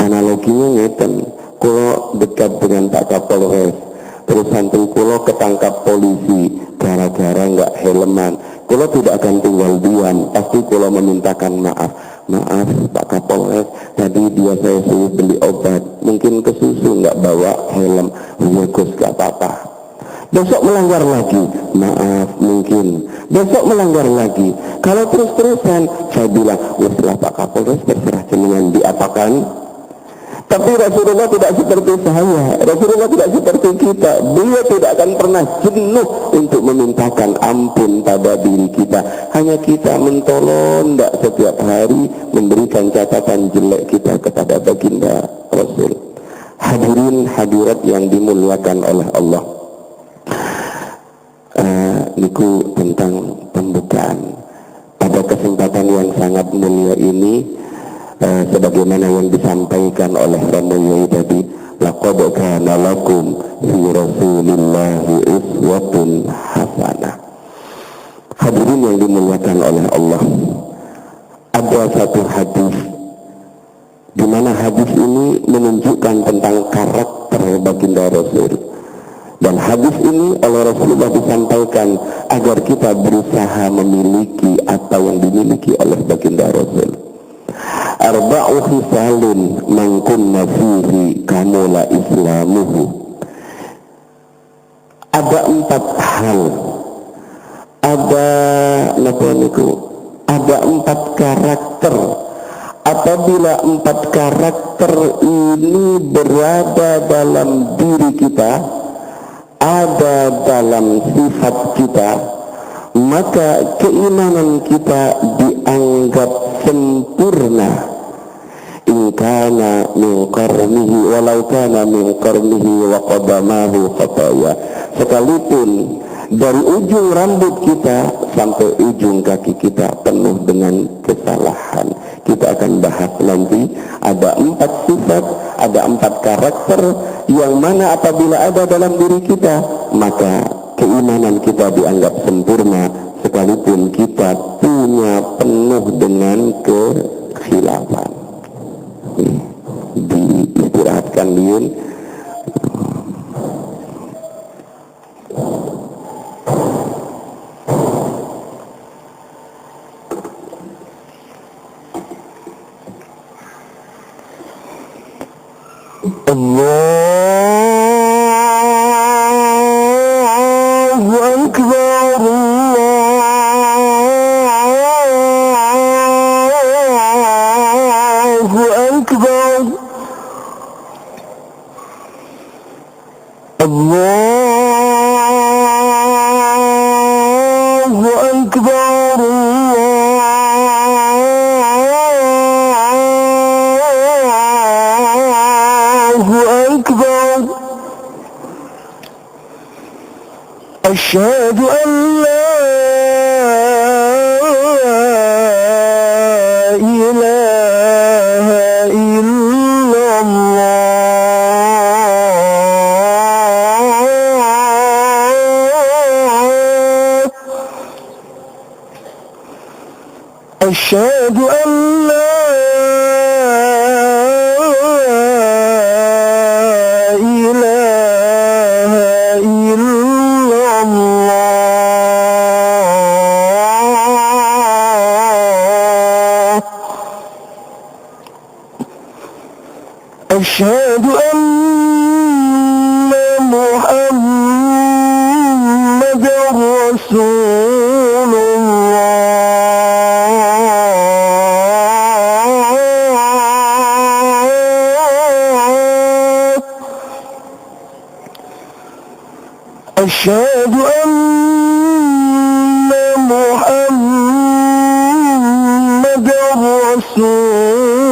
analoginya ngeten, kalau dekat dengan Pak Kapolres, terus santri kulo ketangkap polisi gara-gara nggak helman, kulo tidak akan tinggal diam, pasti kulo memintakan maaf. Maaf Pak Kapolres, tadi dia saya suruh beli obat, mungkin ke susu nggak bawa helm. Ya Gus, gak apa-apa. Besok melanggar lagi, maaf mungkin. Besok melanggar lagi. Kalau terus-terusan, saya bilang, weslah Pak Kapolres, terserah jenengan diapakan. Tapi Rasulullah tidak seperti saya, Rasulullah tidak seperti kita. Beliau tidak akan pernah jenuh untuk memintakan ampun pada diri kita. Hanya kita mentolong tidak setiap hari memberikan catatan jelek kita kepada baginda Rasul. Hadirin hadirat yang dimuliakan oleh Allah, niku tentang pembukaan. Pada kesempatan yang sangat mulia ini, sebagaimana yang disampaikan oleh Romo Yai tadi, laqad kana lakum fi Rasulillahi uswatun hasanah. Hadirin yang dimuliakan oleh Allah, ada satu hadis di mana hadis ini menunjukkan tentang karakter baginda Rasul. Dan hadis ini oleh Rasulullah disampaikan agar kita berusaha memiliki apa yang dimiliki oleh baginda Rasul. Arba'u khisalun man kunna fihi kamula islamuhu. Ada 4 hal, ada ada 4 karakter. Apabila 4 karakter ini berada dalam diri kita, ada dalam sifat kita, maka keimanan kita dianggap sempurna. In kana min qarnihi walau kana min qarnihi wa qadamahu khataya. Sekalipun dari ujung rambut kita sampai ujung kaki kita penuh dengan kesalahan. Kita akan bahas nanti, ada 4 sifat, ada 4 karakter yang mana apabila ada dalam diri kita, maka keimanan kita dianggap sempurna sekalipun kita punya penuh dengan kekhilafan. Diistirahatkan Yun. Allahu Akbar, Allahu Akbar, Allahu Akbar, Allahu Akbar. Asyhadu an la ilaha illallah. Asyhadu an la ilaha illallah. Asyhadu anna Muhammadar Rasulullah. Asyhadu anna Muhammadar Rasulullah.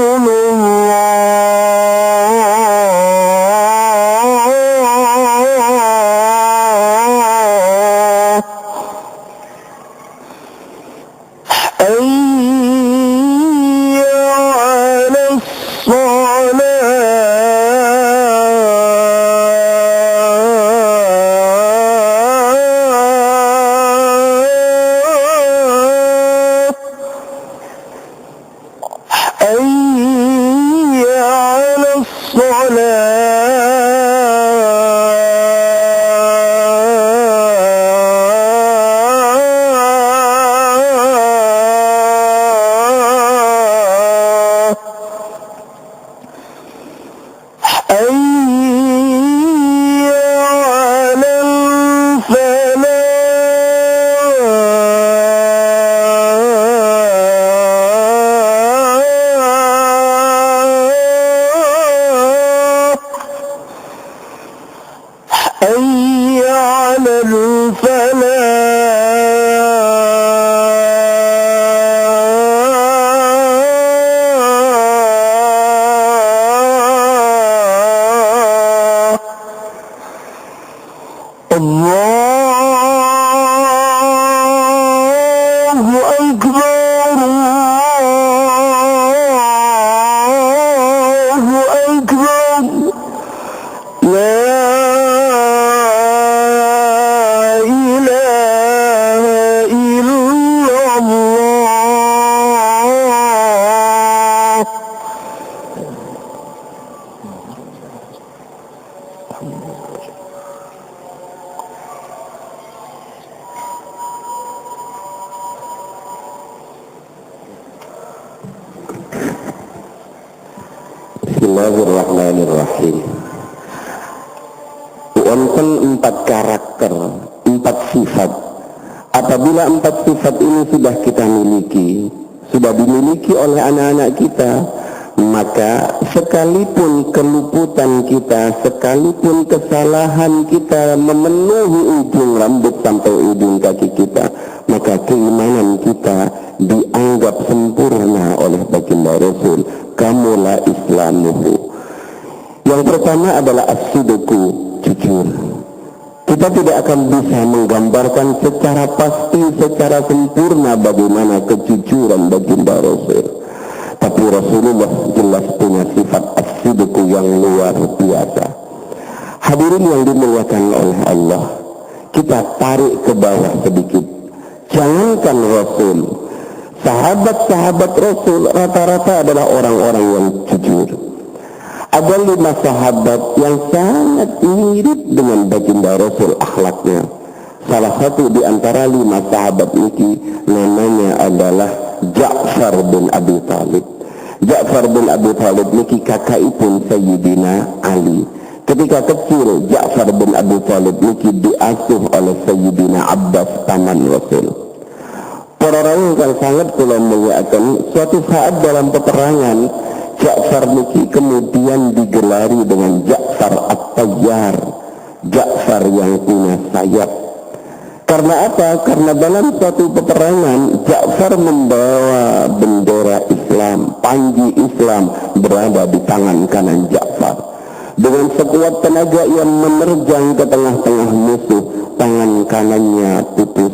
Bismillahirrahmanirrahim. Wonten 4 karakter, 4 sifat. Apabila 4 sifat ini sudah kita miliki, sudah dimiliki oleh anak-anak kita, maka sekalipun keluputan kita, sekalipun kesalahan kita memenuhi ujung rambut sampai ujung kaki kita, maka keimanan kita dianggap sempurna oleh baginda Rasul. Kamula islamuhu. Yang pertama adalah as-sidqu, jujur. Kita tidak akan bisa menggambarkan secara pasti, secara sempurna bagaimana kejujuran baginda Rasul. Tapi Rasulullah jelas punya sifat as-sidqu yang luar biasa. Hadirin yang dimuliakan oleh Allah, kita tarik ke bawah sedikit. Jangankan Rasul, sahabat-sahabat Rasul rata-rata adalah orang-orang yang jujur. Ada 5 sahabat yang sangat mirip dengan baginda Rasul akhlaknya. Salah satu di antara 5 sahabat ini namanya adalah Ja'far bin Abi Thalib. Ja'far bin Abi Thalib niki kakakipun Sayyidina Ali. Ketika kecil Ja'far bin Abi Thalib niki diasuh oleh Sayyidina Abbas paman Rasul. Para rawuh kang sangat kula mulyakaken, suatu saat dalam peperangan Ja'far niki kemudian digelari dengan Ja'far At-Tayyar, Ja'far yang punya sayap. Karena apa? Karena dalam suatu peperangan Ja'far membawa bendera Islam, panji Islam berada di tangan kanan Ja'far. Dengan sekuat tenaga ia menerjang ke tengah-tengah musuh, tangan kanannya putus.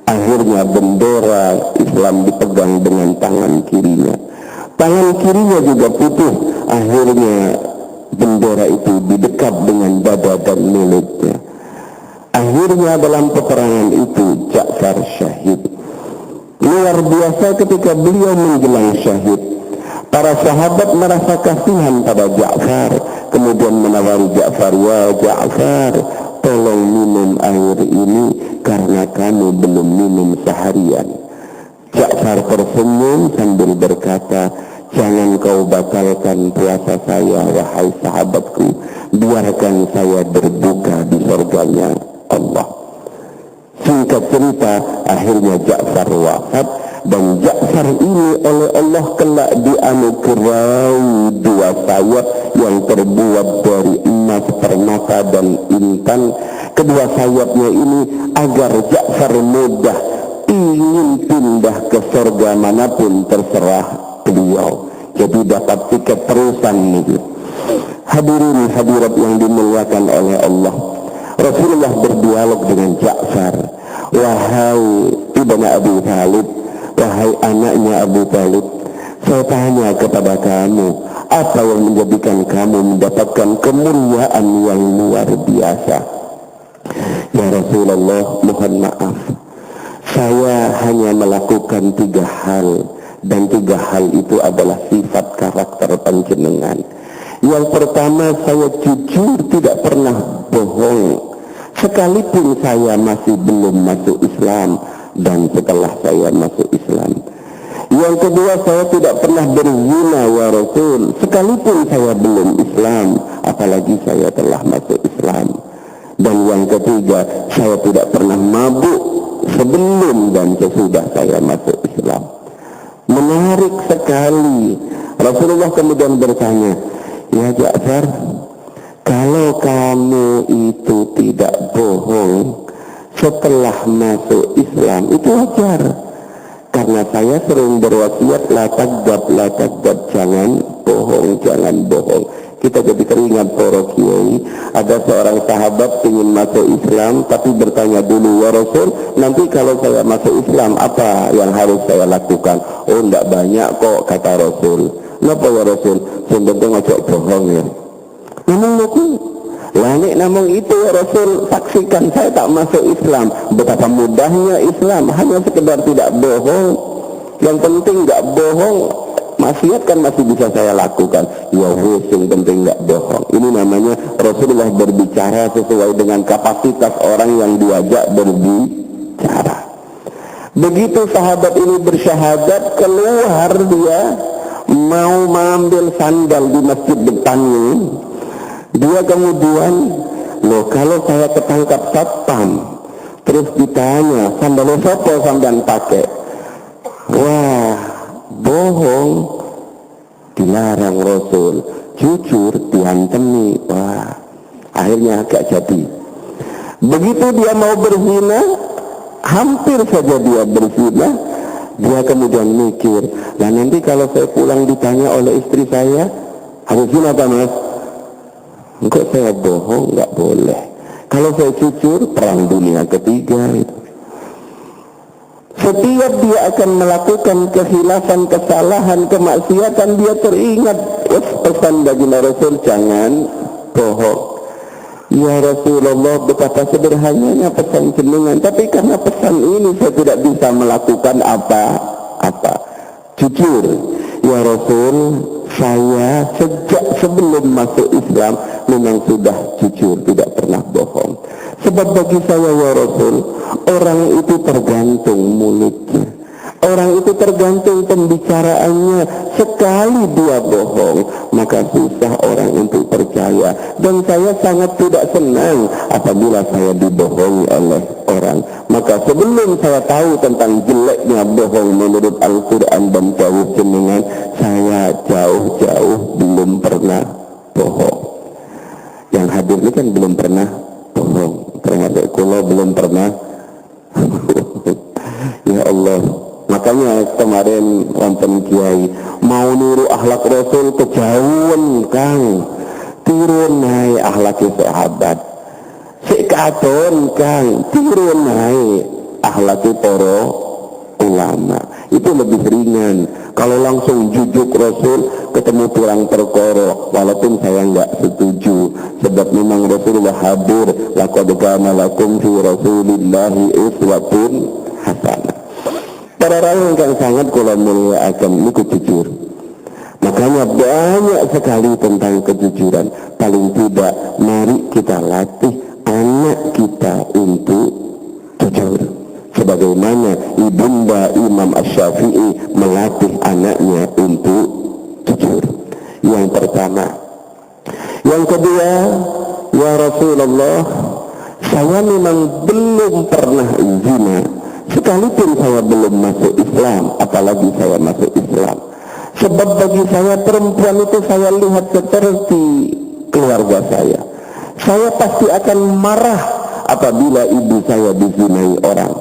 Akhirnya bendera Islam dipegang dengan tangan kirinya. Tangan kirinya juga putus. Akhirnya bendera itu didekat dengan dada dan mulutnya. Akhirnya dalam peperangan itu Ja'far syahid. Luar biasa ketika beliau menjelang syahid. Para sahabat merasa kasihan pada Ja'far. Kemudian menawari Ja'far, "Ya Ja'far, tolong minum air ini karena kamu belum minum seharian." Ja'far tersenyum sambil berkata, "Jangan kau batalkan puasa saya, wahai sahabatku. Biarkan saya berbuka di surganya Allah." Singkat cerita, akhirnya Ja'far wafat. Dan Ja'far ini oleh Allah kelak dianugerahi 2 sayap yang terbuat dari emas, permata dan intan. Kedua sayapnya ini agar Ja'far mudah ingin pindah ke surga manapun terserah beliau. Jadi dapat tiket terusan nih. Hadirin hadirat yang dimuliakan oleh Allah, Rasulullah berdialog dengan Ja'far. "Wahai ibnu Abi Thalib, wahai anaknya Abu Thalib, saya tanya kepada kamu, apa yang menjadikan kamu mendapatkan kemuliaan yang luar biasa?" "Ya Rasulullah, mohon maaf, saya hanya melakukan 3 hal, dan 3 hal itu adalah sifat karakter panjenengan. Yang pertama, saya jujur, tidak pernah bohong, sekalipun saya masih belum masuk Islam dan setelah saya masuk Islam. Yang kedua, saya tidak pernah berzina ya Rasul, sekalipun saya belum Islam, apalagi saya telah masuk Islam. Dan yang ketiga, saya tidak pernah mabuk sebelum dan sesudah saya masuk Islam." Menarik sekali. Rasulullah kemudian bertanya, "Ya Ja'far, kalau kamu itu tidak bohong, setelah masuk Islam itu wajar. Karena saya sering berwasiat la takdzab, jangan bohong. Kita jadi teringat para kiai, ada seorang sahabat ingin masuk Islam tapi bertanya dulu, ya Rasul, nanti kalau saya masuk Islam apa yang harus saya lakukan? Oh, enggak banyak kok, kata Rasul. Kenapa ya Rasul? Sebenarnya ngajak bohong ya. Namun itu ya Rasul, saksikan saya tak masuk Islam. Betapa mudahnya Islam, hanya sekedar tidak bohong. Yang penting enggak bohong. Maksiat kan masih bisa saya lakukan. Ya wis, yang penting enggak bohong. Ini namanya Rasulullah berbicara sesuai dengan kapasitas orang yang diajak berbicara. Begitu sahabat ini bersyahadat, keluar dia mau mengambil sandal di masjid depannya. Dia kemudian, loh kalau saya ketangkap satpam, terus ditanya sandal apa sampean pakai? Wah, bohong dilarang Rasul, jujur diantemi. Wah, akhirnya agak jadi. Begitu dia mau berzina, hampir saja dia berzina, dia kemudian mikir, nah nanti kalau saya pulang ditanya oleh istri saya, harus zina apa mas? Enggak, saya bohong, enggak boleh. Kalau saya jujur, perang dunia ketiga itu. Setiap dia akan melakukan kehilafan, kesalahan, kemaksiatan, dia teringat pesan baginda Rasul, jangan bohong. Ya Rasulullah, betapa sederhananya pesan jenengan, tapi karena pesan ini saya tidak bisa melakukan apa-apa. Jujur, ya Rasul, saya sejak sebelum masuk Islam memang sudah jujur, tidak pernah bohong. Sebab bagi saya ya Rasul, orang itu tergantung mulutnya, orang itu tergantung pembicaraannya. Sekali dia bohong, maka susah orang untuk percaya. Dan saya sangat tidak senang apabila saya dibohongi oleh orang. Maka sebelum saya tahu tentang jeleknya bohong menurut Al-Quran dan dawuh jenengan, saya jauh-jauh belum pernah bohong. Yang hadir ini kan belum pernah bohong, termasuk kula belum pernah. Ya Allah, makanya kemarin wonten kiai mau niru akhlak Rasul kejauhan Kang, turun naik akhlak sahabat. Sik katon Kang, turun naik akhlak para ulama. Itu lebih ringan. Kalau langsung jujuk Rasul ketemu pirang perkara, walaupun saya enggak setuju, sebab memang Rasulullah hadir, laqad kana lakum fi Rasulillahi uswatun hasanah. Para rawuh yang sangat kula mulyakaken niku jujur. Makanya banyak sekali tentang kejujuran. Paling tidak mari kita latih anak kita untuk jujur. Sebagaimana ibunda Imam Asy-Syafi'i melatih anaknya untuk jujur. Yang pertama. Yang kedua, ya Rasulullah, saya memang belum pernah zina. Sekalipun saya belum masuk Islam, apalagi saya masuk Islam. Sebab bagi saya perempuan itu saya lihat seperti keluarga saya. Saya pasti akan marah apabila ibu saya dizinai orang.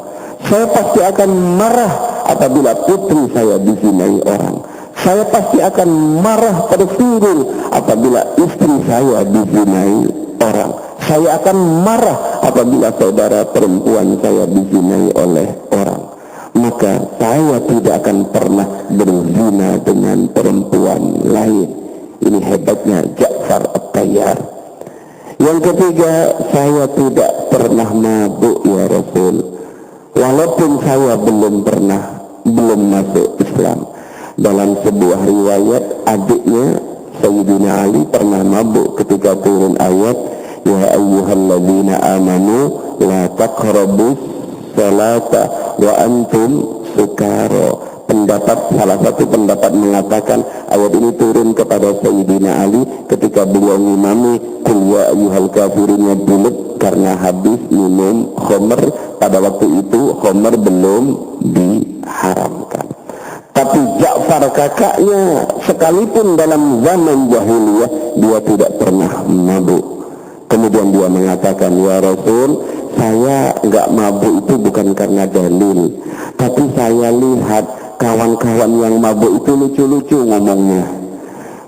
Saya pasti akan marah apabila putri saya dizinai orang. Saya pasti akan marah tersinggung apabila istri saya dizinai orang. Saya akan marah apabila saudara perempuan saya dizinai oleh orang. Maka saya tidak akan pernah berzina dengan perempuan lain. Ini hebatnya Ja'far At-Tayyar. Yang ketiga, saya tidak pernah mabuk ya Rasul. Walaupun saya belum masuk Islam. Dalam sebuah riwayat, adiknya Sayyidina Ali pernah mabuk ketika turun ayat ya ayyuhalladzina amanu la taqrabus salata wa antum sukara. Salah satu pendapat mengatakan ayat ini turun kepada Sayyidina Ali ketika beliau ngimami qul ya ayyuhal kafirun dulu karena habis minum khamr. Pada waktu itu khamr belum diharamkan. Tapi Ja'far kakaknya sekalipun dalam zaman jahiliyah dia tidak pernah mabuk. Kemudian dia mengatakan, ya Rasul, saya nggak mabuk itu bukan karena dalil, tapi saya lihat kawan-kawan yang mabuk itu lucu-lucu ngomongnya,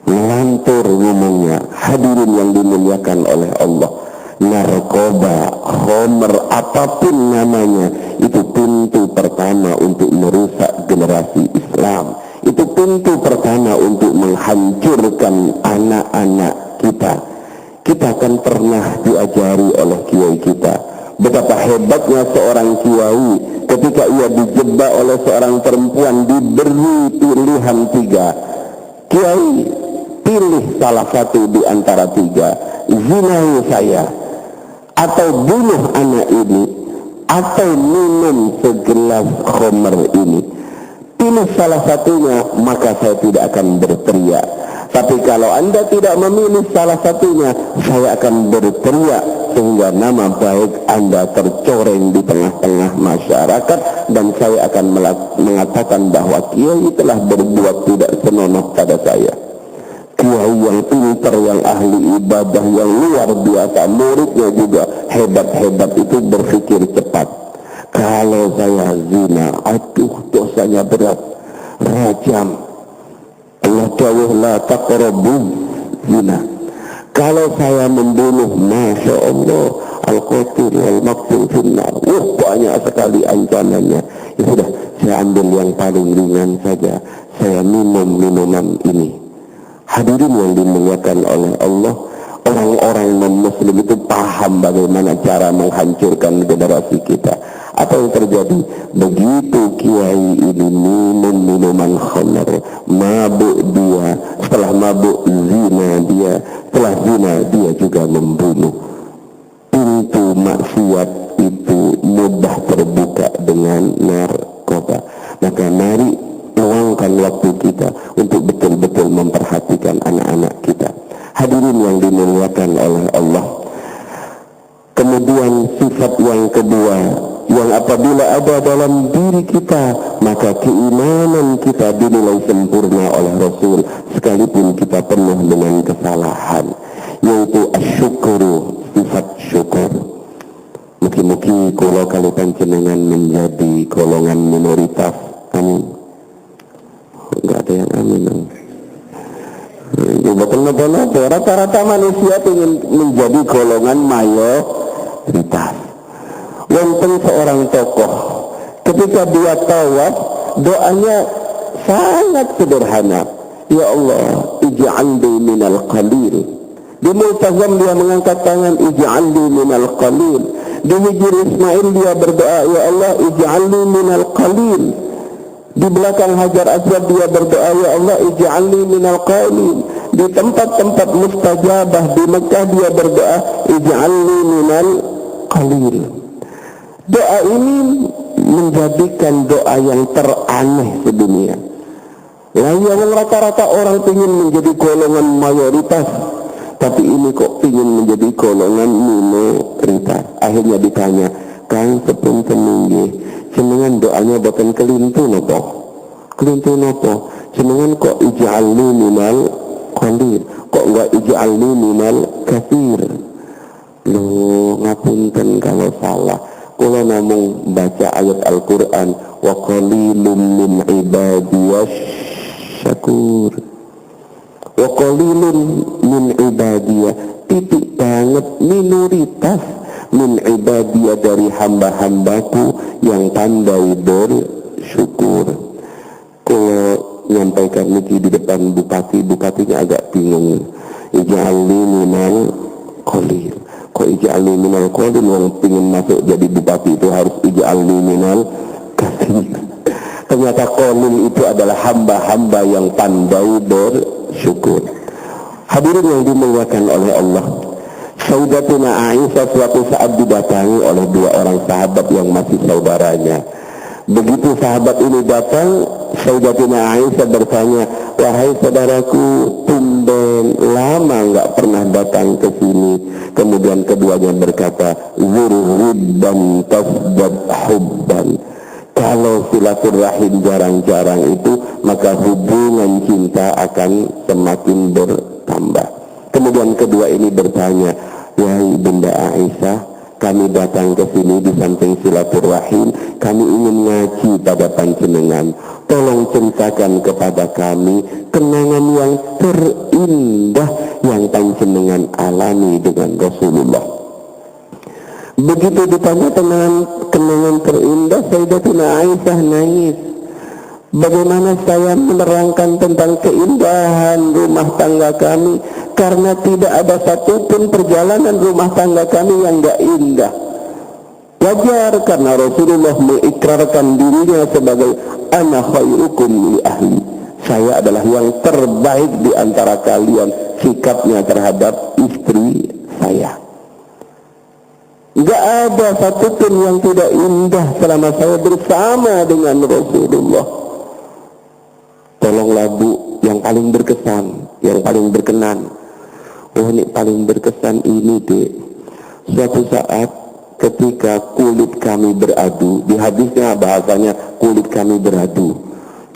melantur ngomongnya. Hadirin yang dimuliakan oleh Allah, narkoba, homer, apapun namanya, itu pintu pertama untuk merusak generasi Islam. Itu pintu pertama untuk menghancurkan anak-anak kita. Kita kan pernah diajari oleh kiai kita betapa hebatnya seorang kiai ketika ia dijebak oleh seorang perempuan, diberi pilihan 3. Kiai, pilih salah satu di antara 3, zinai saya, atau bunuh anak ini, atau minum segelas khamr ini. Pilih salah satunya, maka saya tidak akan berteriak. Tapi kalau Anda tidak memilih salah satunya, saya akan berteriak sehingga nama baik Anda tercoreng di tengah-tengah masyarakat, dan saya akan mengatakan bahwa kiai telah berbuat tidak senonoh pada saya. Kiai yang pintar, yang ahli ibadah, yang luar biasa, muridnya juga hebat-hebat, itu berpikir cepat. Kalau saya zina, aduh dosanya berat, rajam. Allah jauh, la taqrabu zina. Kalau saya membunuh, masya Allah, al-qatil wal-maqtul finnar. Banyak sekali ancamannya. Ya sudah, saya ambil yang paling ringan saja. Saya minum minuman ini. Hadirin yang dimuliakan oleh Allah, orang-orang non-muslim itu paham bagaimana cara menghancurkan generasi kita. Apa yang terjadi? Begitu kiai ini minum minuman khamr, mabuk dia, setelah mabuk zina dia, setelah zina dia juga membunuh. Pintu maksiat itu mudah terbuka dengan narkoba. Maka mari luangkan waktu kita untuk betul-betul memperhatikan anak-anak kita. Hadirin yang dimuliakan oleh Allah. Kemudian sifat yang kedua, yang apabila ada dalam diri kita, maka keimanan kita dinilai sempurna oleh Rasul, sekalipun kita penuh dengan kesalahan, yaitu asyukuru, sifat syukur. Mugi-mugi kula kali panjenengan menjadi golongan minoritas. Amin. Enggak ada yang amin. Betul-betul rata-rata manusia ingin menjadi golongan mayoritas. Wonten seorang tokoh, ketika dia tawaf, doanya sangat sederhana. Ya Allah, ij'alni minal qalil. Di Multazam dia mengangkat tangan, ij'alni minal qalil. Di Hijr Ismail dia berdoa, ya Allah, ij'alni minal qalil. Di belakang Hajar Aswad dia berdoa, ya Allah, ij'alni minal qalil. Di tempat-tempat mustajabah di Mekah dia berdoa, ij'alni minal qalil. Doa ini menjadikan doa yang teraneh sedunia. Yang rata-rata orang ingin menjadi golongan mayoritas, tapi ini kok ingin menjadi golongan minoritas. Akhirnya ditanya, Kang sepunten nggih, jenengan doanya boten kelintu napa? Kelintu napa? Jenengan kok ij'alni minal qalil, kok enggak ij'alni minal katsir? Loh, ngapunten kalau salah. Kula namung baca ayat Al-Qur'an, wa qalilum min ibadiyas syakur. Wa qalilun min ibadiyah, titik banget minoritas, min ibadiyah dari hamba-hambaku yang pandai bersyukur. Kula nyampaikan niki di depan bupati, bupatinya agak bingung. Ij'alni minal qalil. Kok ij'alni minal qalil, yang ingin masuk jadi bupati itu harus ij'alni minal katsir. Ternyata qalil itu adalah hamba-hamba yang pandai bersyukur. Hadirin yang dimuliakan oleh Allah, Sayyidatuna Aisyah suatu saat didatangi oleh 2 orang sahabat yang masih saudaranya. Begitu sahabat ini datang, Sayyidatuna Aisyah bertanya, wahai saudaraku, tumben lama nggak pernah datang ke sini. Kemudian keduanya berkata, zurhubban tasdad hubban. Kalau silaturahim jarang-jarang itu, maka hubungan cinta akan semakin bertambah. Kemudian kedua ini bertanya, wahai Bunda Aisyah, kami datang ke sini di samping silaturahim, kami ingin ngaji pada panjenengan. Tolong ceritakan kepada kami kenangan yang terindah yang panjenengan alami dengan Rasulullah. Begitu ditanya tentang kenangan terindah, Sayyidatina Aisyah nangis. Bagaimana saya menerangkan tentang keindahan rumah tangga kami, karena tidak ada satupun perjalanan rumah tangga kami yang gak indah. Wajar, karena Rasulullah mengikrarkan dirinya sebagai ana khairukum li ahli. Saya adalah yang terbaik di antara kalian sikapnya terhadap istri saya. Gak ada satupun yang tidak indah selama saya bersama dengan Rasulullah. Tolonglah Bu, yang paling berkesan, yang paling berkenan. Oh, ini paling berkesan ini dek. Suatu saat ketika kulit kami beradu, di hadisnya bahasanya kulit kami beradu.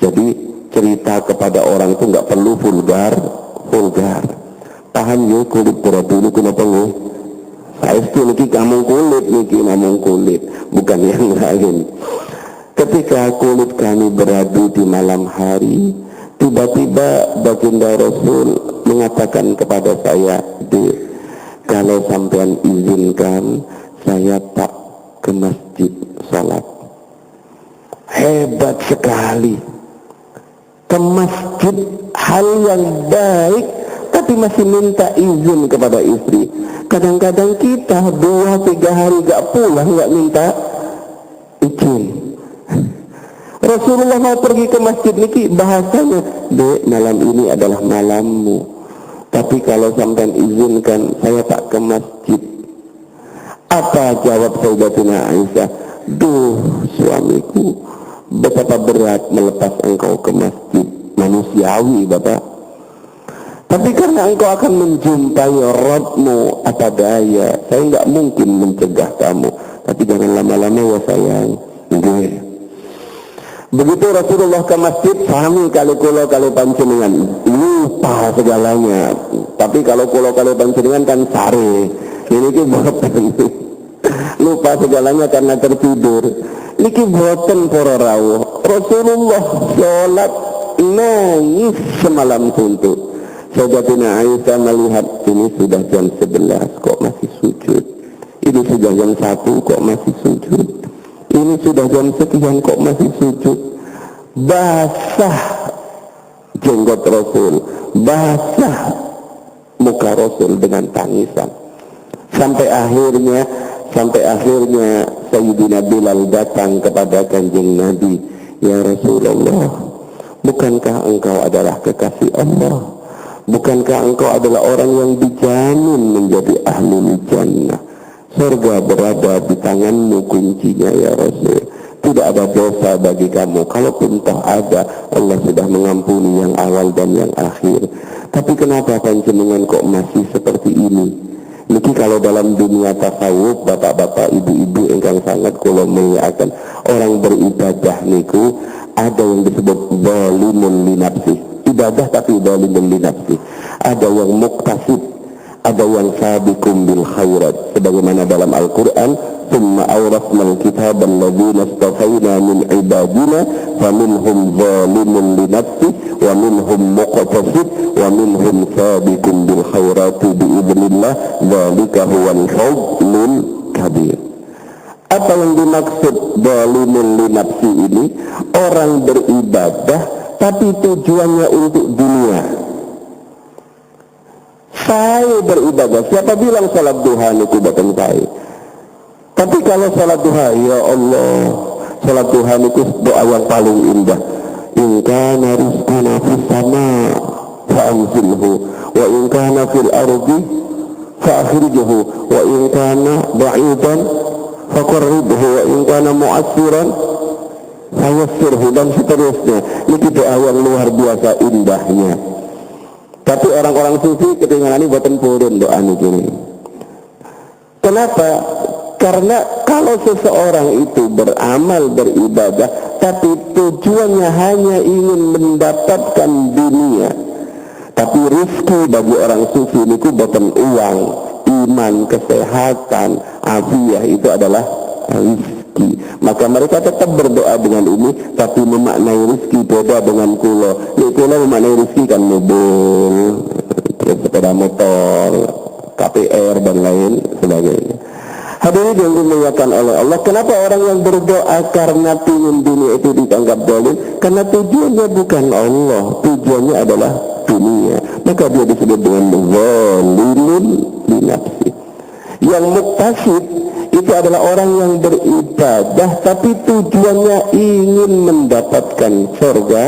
Jadi cerita kepada orang itu nggak perlu vulgar. Paham ya kulit beradu itu kenapa nggak? Saya itu niki namung kulit, bukan yang lain. Ketika kulit kami beradu di malam hari, tiba-tiba baginda Rasul mengatakan kepada saya, Dek, kalau sampean izinkan, saya tak ke masjid sholat. Hebat sekali. Ke masjid hal yang baik, tapi masih minta izin kepada istri. Kadang-kadang kita 2-3 hari gak pulang, gak minta izin. Rasulullah mau pergi ke masjid niki, bahasanya, Dek, malam ini adalah malammu, tapi kalau sampai izinkan, saya tak ke masjid. Apa jawab Sayyidatina Aisyah? Duh suamiku, betapa berat melepas engkau ke masjid. Manusiawi Bapak. Tapi karena engkau akan menjumpai Rabbmu, apa daya, saya nggak mungkin mencegah kamu. Tapi jangan lama-lama ya sayang. Begitu Rasulullah ke masjid, sami kali kulo kali panjenengan, lupa segalanya. Tapi kalau kulo kali panjenengan kan sare, ini ki boten. Lupa segalanya karena tertidur. Niki boten para rawuh. Rasulullah sholat nangis semalam suntuk. Sayyidatina Aisyah melihat ini sudah jam 11 kok masih sujud. Ini sudah jam 1 kok masih sujud. Ini sudah jam sekian kok masih sujud. Basah jenggot Rasul, basah muka Rasul dengan tangisan. Sampai akhirnya Sayyidina Bilal datang kepada Kanjeng Nabi. Ya Rasulullah, bukankah engkau adalah kekasih Allah? Bukankah engkau adalah orang yang dijamin menjadi ahli jannah? Surga berada di tanganmu kuncinya ya Rasul. Tidak ada dosa bagi kamu. Kalaupun toh ada, Allah sudah mengampuni yang awal dan yang akhir. Tapi kenapa panjenengan kok masih seperti ini? Niki kalau dalam dunia tasawuf, bapak-bapak, ibu-ibu engkang sangat kula muliakan, orang beribadah niku ada yang disebut zalimun li nafsi. Ibadah tapi zalimun li nafsi. Ada yang muktasib, ada yang sabiqum bil khairat, sebagaimana dalam Al-Qur'an, "Tsumma awrasna al-kitaba alladziina istafayna min ibadina faminhum zalimun li nafsi wa minhum muqtasid wa minhum sabiqum bil khairati bi idznillah dzalika huwal fadlul kabir." Apa yang dimaksud zalimun li nafsi ini? Orang beribadah tapi tujuannya untuk dunia. Saya beribadah, siapa bilang salat duha itu bukan saya? Tapi kalau salat duha, ya Allah, salat duha itu doa yang paling indah. In kana rizquna fis sama fa'anzilhu wa in kana fil ardi fa'akhrijhu wa in kana ba'idan faqarribhu wa in kana mu'assiran fayassirhu, dan seterusnya. Ini doa yang luar biasa indahnya. Tapi orang-orang sufi ketinggalan ini buatan purun doa ini. Kenapa? Karena kalau seseorang itu beramal, beribadah, tapi tujuannya hanya ingin mendapatkan dunia. Tapi rizki bagi orang sufi ini buatan uang, iman, kesehatan, afiah itu adalah rizki. Maka mereka tetap berdoa dengan ini, tapi memaknai rizki beda dengan kulo. Kulo memaknai rizki kan mobil, terus sepeda motor, KPR dan lain sebagainya. Hadirin yang dimuliakan oleh Allah, kenapa orang yang berdoa karena ingin dunia itu dianggap zalim? Karena tujuannya bukan Allah, tujuannya adalah dunia. Maka dia disebut dengan zalimun li nafsi. Yang muktasid itu adalah orang yang beribadah tapi tujuannya ingin mendapatkan surga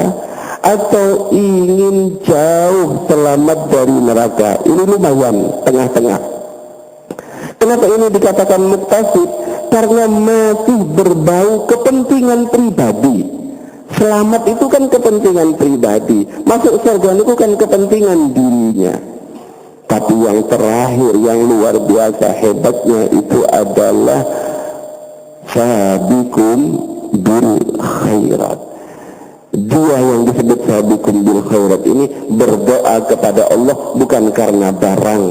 atau ingin jauh selamat dari neraka. Ini lumayan tengah-tengah. Kenapa ini dikatakan muktasid? Karena masih berbau kepentingan pribadi. Selamat itu kan kepentingan pribadi, masuk surga itu kan kepentingan dirinya. Tapi yang terakhir, yang luar biasa hebatnya itu adalah sabiqum bil khairat. Dia yang disebut sabiqum bil khairat ini berdoa kepada Allah bukan karena barang,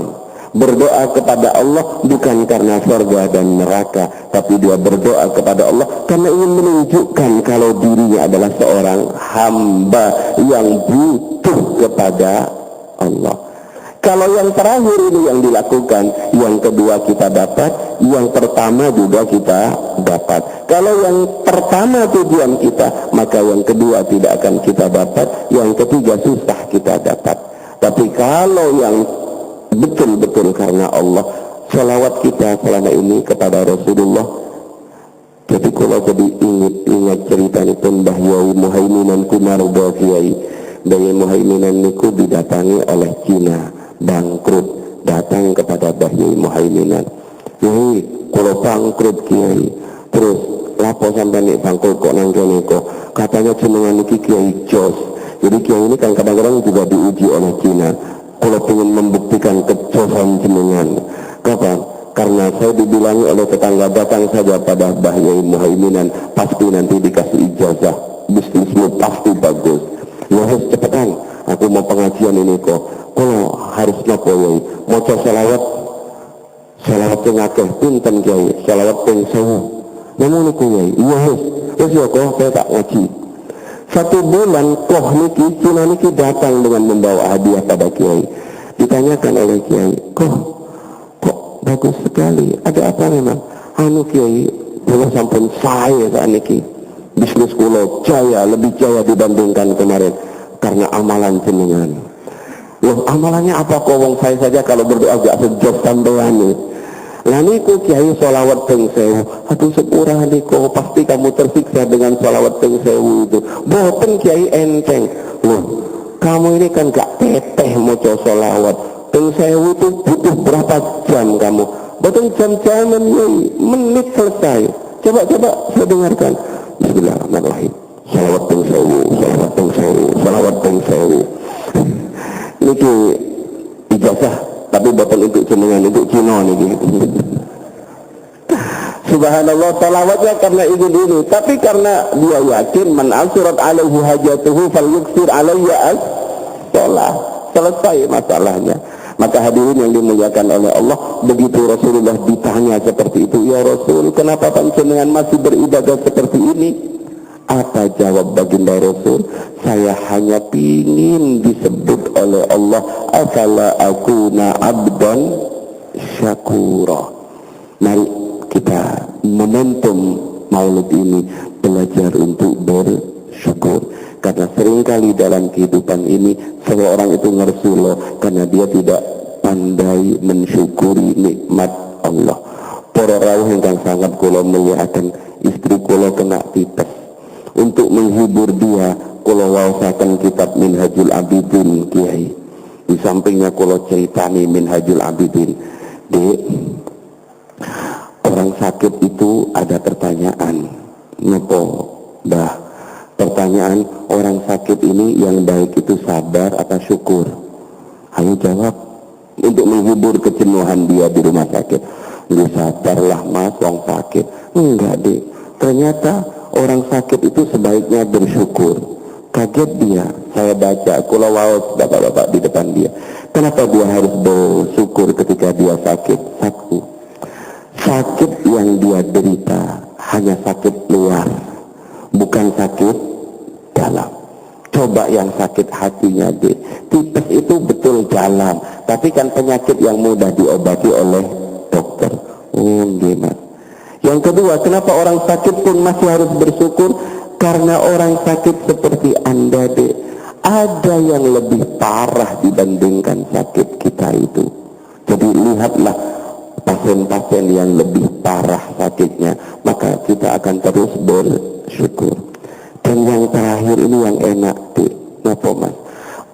berdoa kepada Allah bukan karena surga dan neraka, tapi dia berdoa kepada Allah karena ingin menunjukkan kalau dirinya adalah seorang hamba yang butuh kepada Allah. Kalau yang terakhir ini yang dilakukan, yang kedua kita dapat, yang pertama juga kita dapat. Kalau yang pertama tujuan kita, maka yang kedua tidak akan kita dapat, yang ketiga susah kita dapat. Tapi kalau yang betul-betul karena Allah, salawat kita selama ini kepada Rasulullah. Jadi kalau jadi ingat cerita itu Mbah Yai Muhaiminan Kumarga Kiai. Mbah Yai Muhaiminan niku didatangi oleh Cina, bangkrut, datang kepada Mbah Yai Muhaiminan. Yai, kalau bangkrut Kiai, terus lapo sampai nih bangkrut kok nang kene kok. Katanya jenengan niki Kiai Jos. Jadi Kiai ini kan kadang-kadang juga diuji oleh Cina. Kalau ingin membuktikan kecosan jenengan, kapan? Karena saya dibilangi oleh tetangga, datang saja pada Mbah Yai Muhaiminan, pasti nanti dikasih ijazah, bisnismu pasti bagus. Ya harus cepetan, aku mau pengajian ini kok. Kalau harusnya kok Yai, mau selawat yang akeh, pinten Kiai, selawat yang sewu. Namun aku Yai, iya harus ya kok, saya tak ngaji. 1 bulan koh niki, Cina niki datang dengan membawa hadiah pada Kiai. Ditanyakan oleh Kiai, kok bagus sekali, ada apa memang? Anu Kiai, boleh sampun saya saat niki bisnis kulo jaya, lebih jaya dibandingkan kemarin karena amalan jenengan. Loh, amalannya apa kok? Wong saya saja kalau berdoa gak sejauh sampean nih. Nah niku Kiai sholawat ping 1000. Aduh sepurah niku, pasti kamu tersiksa dengan sholawat ping 1000 itu. Boten Kiai enteng. Loh, kamu ini kan gak teteh moco sholawat ping 1000 itu butuh berapa jam kamu? Boten jam-jaman Kiai, menit selesai. Coba saya dengarkan. Bismillahirrahmanirrahim. Sholawat ping 1000, sholawat ping 1000, sholawat ping 1000. Niki ijazah. Tapi bapak untuk jenengan, untuk Cina nih gitu. Subhanallah, salawatnya karena ingin ini, tapi karena dia yakin man asurat alaihi hajatuhu fal yuksir alaiya as-sholah. Selesai masalahnya. Maka hadirin yang dimuliakan oleh Allah, begitu Rasulullah ditanya seperti itu, ya Rasul, kenapa panjenengan masih beribadah seperti ini? Apa jawab baginda Rasul? Saya hanya ingin disebut oleh Allah, afala akuna abdan syakura. Mari kita momentum maulid ini belajar untuk bersyukur. Karena seringkali dalam kehidupan ini seseorang itu ngersuloh karena dia tidak pandai mensyukuri nikmat Allah. Para rawuh yang sangat kula muliakan, istri kula kena tipes. Untuk menghibur dia, kalau wawasakan kitab Minhajul Abidin Kiai. Di sampingnya kalau ceritani Minhajul Abidin. Dek, orang sakit itu ada pertanyaan. Nopo, Mbah? Pertanyaan, orang sakit ini yang baik itu sabar atau syukur? Ayo jawab. Untuk menghibur kejenuhan dia di rumah sakit. Dia sabarlah mas, orang sakit. Enggak dek, ternyata orang sakit itu sebaiknya bersyukur. Kaget dia, saya baca kulawaus bapak-bapak di depan dia. Kenapa dia harus bersyukur ketika dia sakit? Satu, sakit yang dia derita hanya sakit luar, bukan sakit dalam. Coba yang sakit hatinya deh. Tipes itu betul dalam, tapi kan penyakit yang mudah diobati oleh dokter. Gimana? Yang kedua, kenapa orang sakit pun masih harus bersyukur? Karena orang sakit seperti Anda deh, ada yang lebih parah dibandingkan sakit kita itu. Jadi lihatlah pasien-pasien yang lebih parah sakitnya, maka kita akan terus bersyukur. Dan yang terakhir ini yang enak deh, kenapa mas?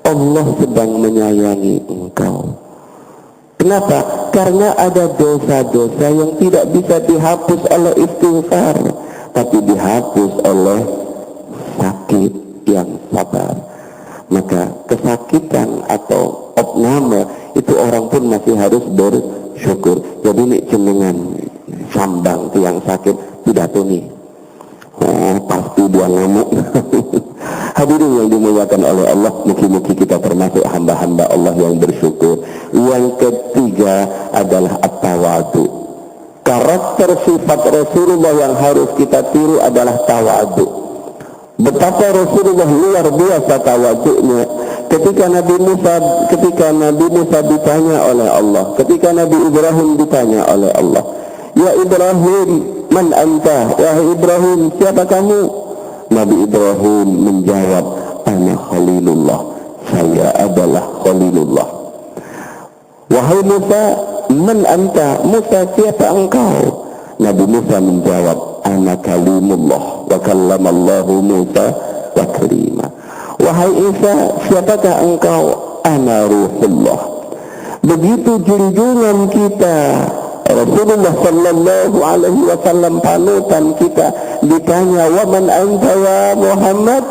Allah sedang menyayangi engkau. Kenapa? Karena ada dosa-dosa yang tidak bisa dihapus oleh istighfar, tapi dihapus oleh sakit yang sabar. Maka kesakitan atau opname itu orang pun masih harus bersyukur. Jadi ini jenengan sambang tiang sakit pidato nih. Pasti dia ngamuk. Hadirin yang dimuliakan oleh Allah, mugi-mugi kita termasuk hamba-hamba Allah yang bersyukur. Yang ketiga adalah at-tawadu. Karakter sifat Rasulullah yang harus kita tiru adalah tawadu. Betapa Rasulullah luar biasa tawadunya. Ketika Nabi Musa ditanya oleh Allah, ketika Nabi Ibrahim ditanya oleh Allah, ya Ibrahim, man anta? Wahai Ibrahim, siapa kamu? Nabi Ibrahim menjawab, ana Khalilullah, saya adalah Khalilullah. Wahai Musa, man anta? Musa, siapa engkau? Nabi Musa menjawab, ana kalimullah wa kallamallahu Musa taklima. Wahai Isa, siapakah engkau? Ana ruhullah. Begitu junjungan kita Rasulullah sallallahu alaihi wasallam, panutan kita, ditanya, wa man anta ya Muhammad?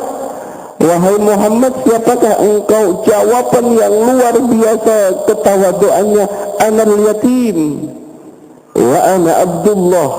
Wahai Muhammad, siapakah engkau? Jawaban yang luar biasa ketawaduannya, anal yatim wa ana Abdullah.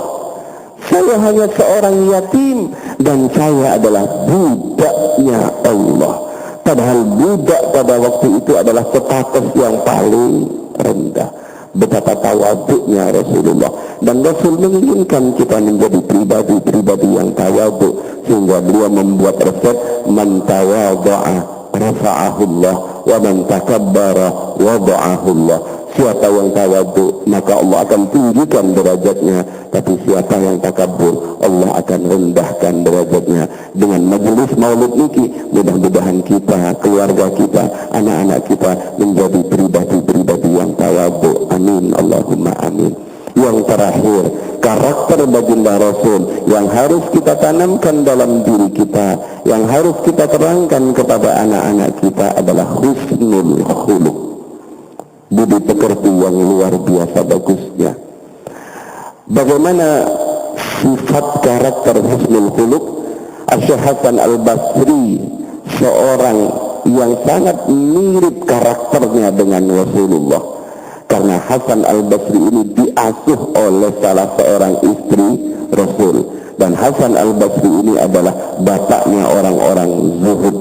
Saya hanya seorang yatim dan saya adalah budaknya Allah. Padahal budak pada waktu itu adalah status yang paling rendah. Betapa tawaduknya Rasulullah. Dan Rasul menginginkan kita menjadi pribadi-pribadi yang tawaduk, sehingga beliau membuat resep, man tawadha'a rafa'ahullah wa man takabbara wada'ahullah. Siapa yang tawaduk, maka Allah akan tinggikan derajatnya. Tapi siapa yang takabur, Allah akan rendahkan derajatnya. Dengan majelis maulid niki, mudah-mudahan kita, keluarga kita, anak-anak kita menjadi pribadi-pribadi yang tawaduk. Amin, Allahumma amin. Yang terakhir, karakter baginda Rasul yang harus kita tanamkan dalam diri kita, yang harus kita terangkan kepada anak-anak kita adalah husnul khuluq. Budi pekerti yang luar biasa bagusnya. Bagaimana sifat karakter husnul khuluq? Syekh Hasan Al-Basri, seorang yang sangat mirip karakternya dengan Rasulullah. Karena Hasan Al-Basri ini diasuh oleh salah seorang istri Rasul. Dan Hasan Al-Basri ini adalah bapaknya orang-orang zuhud.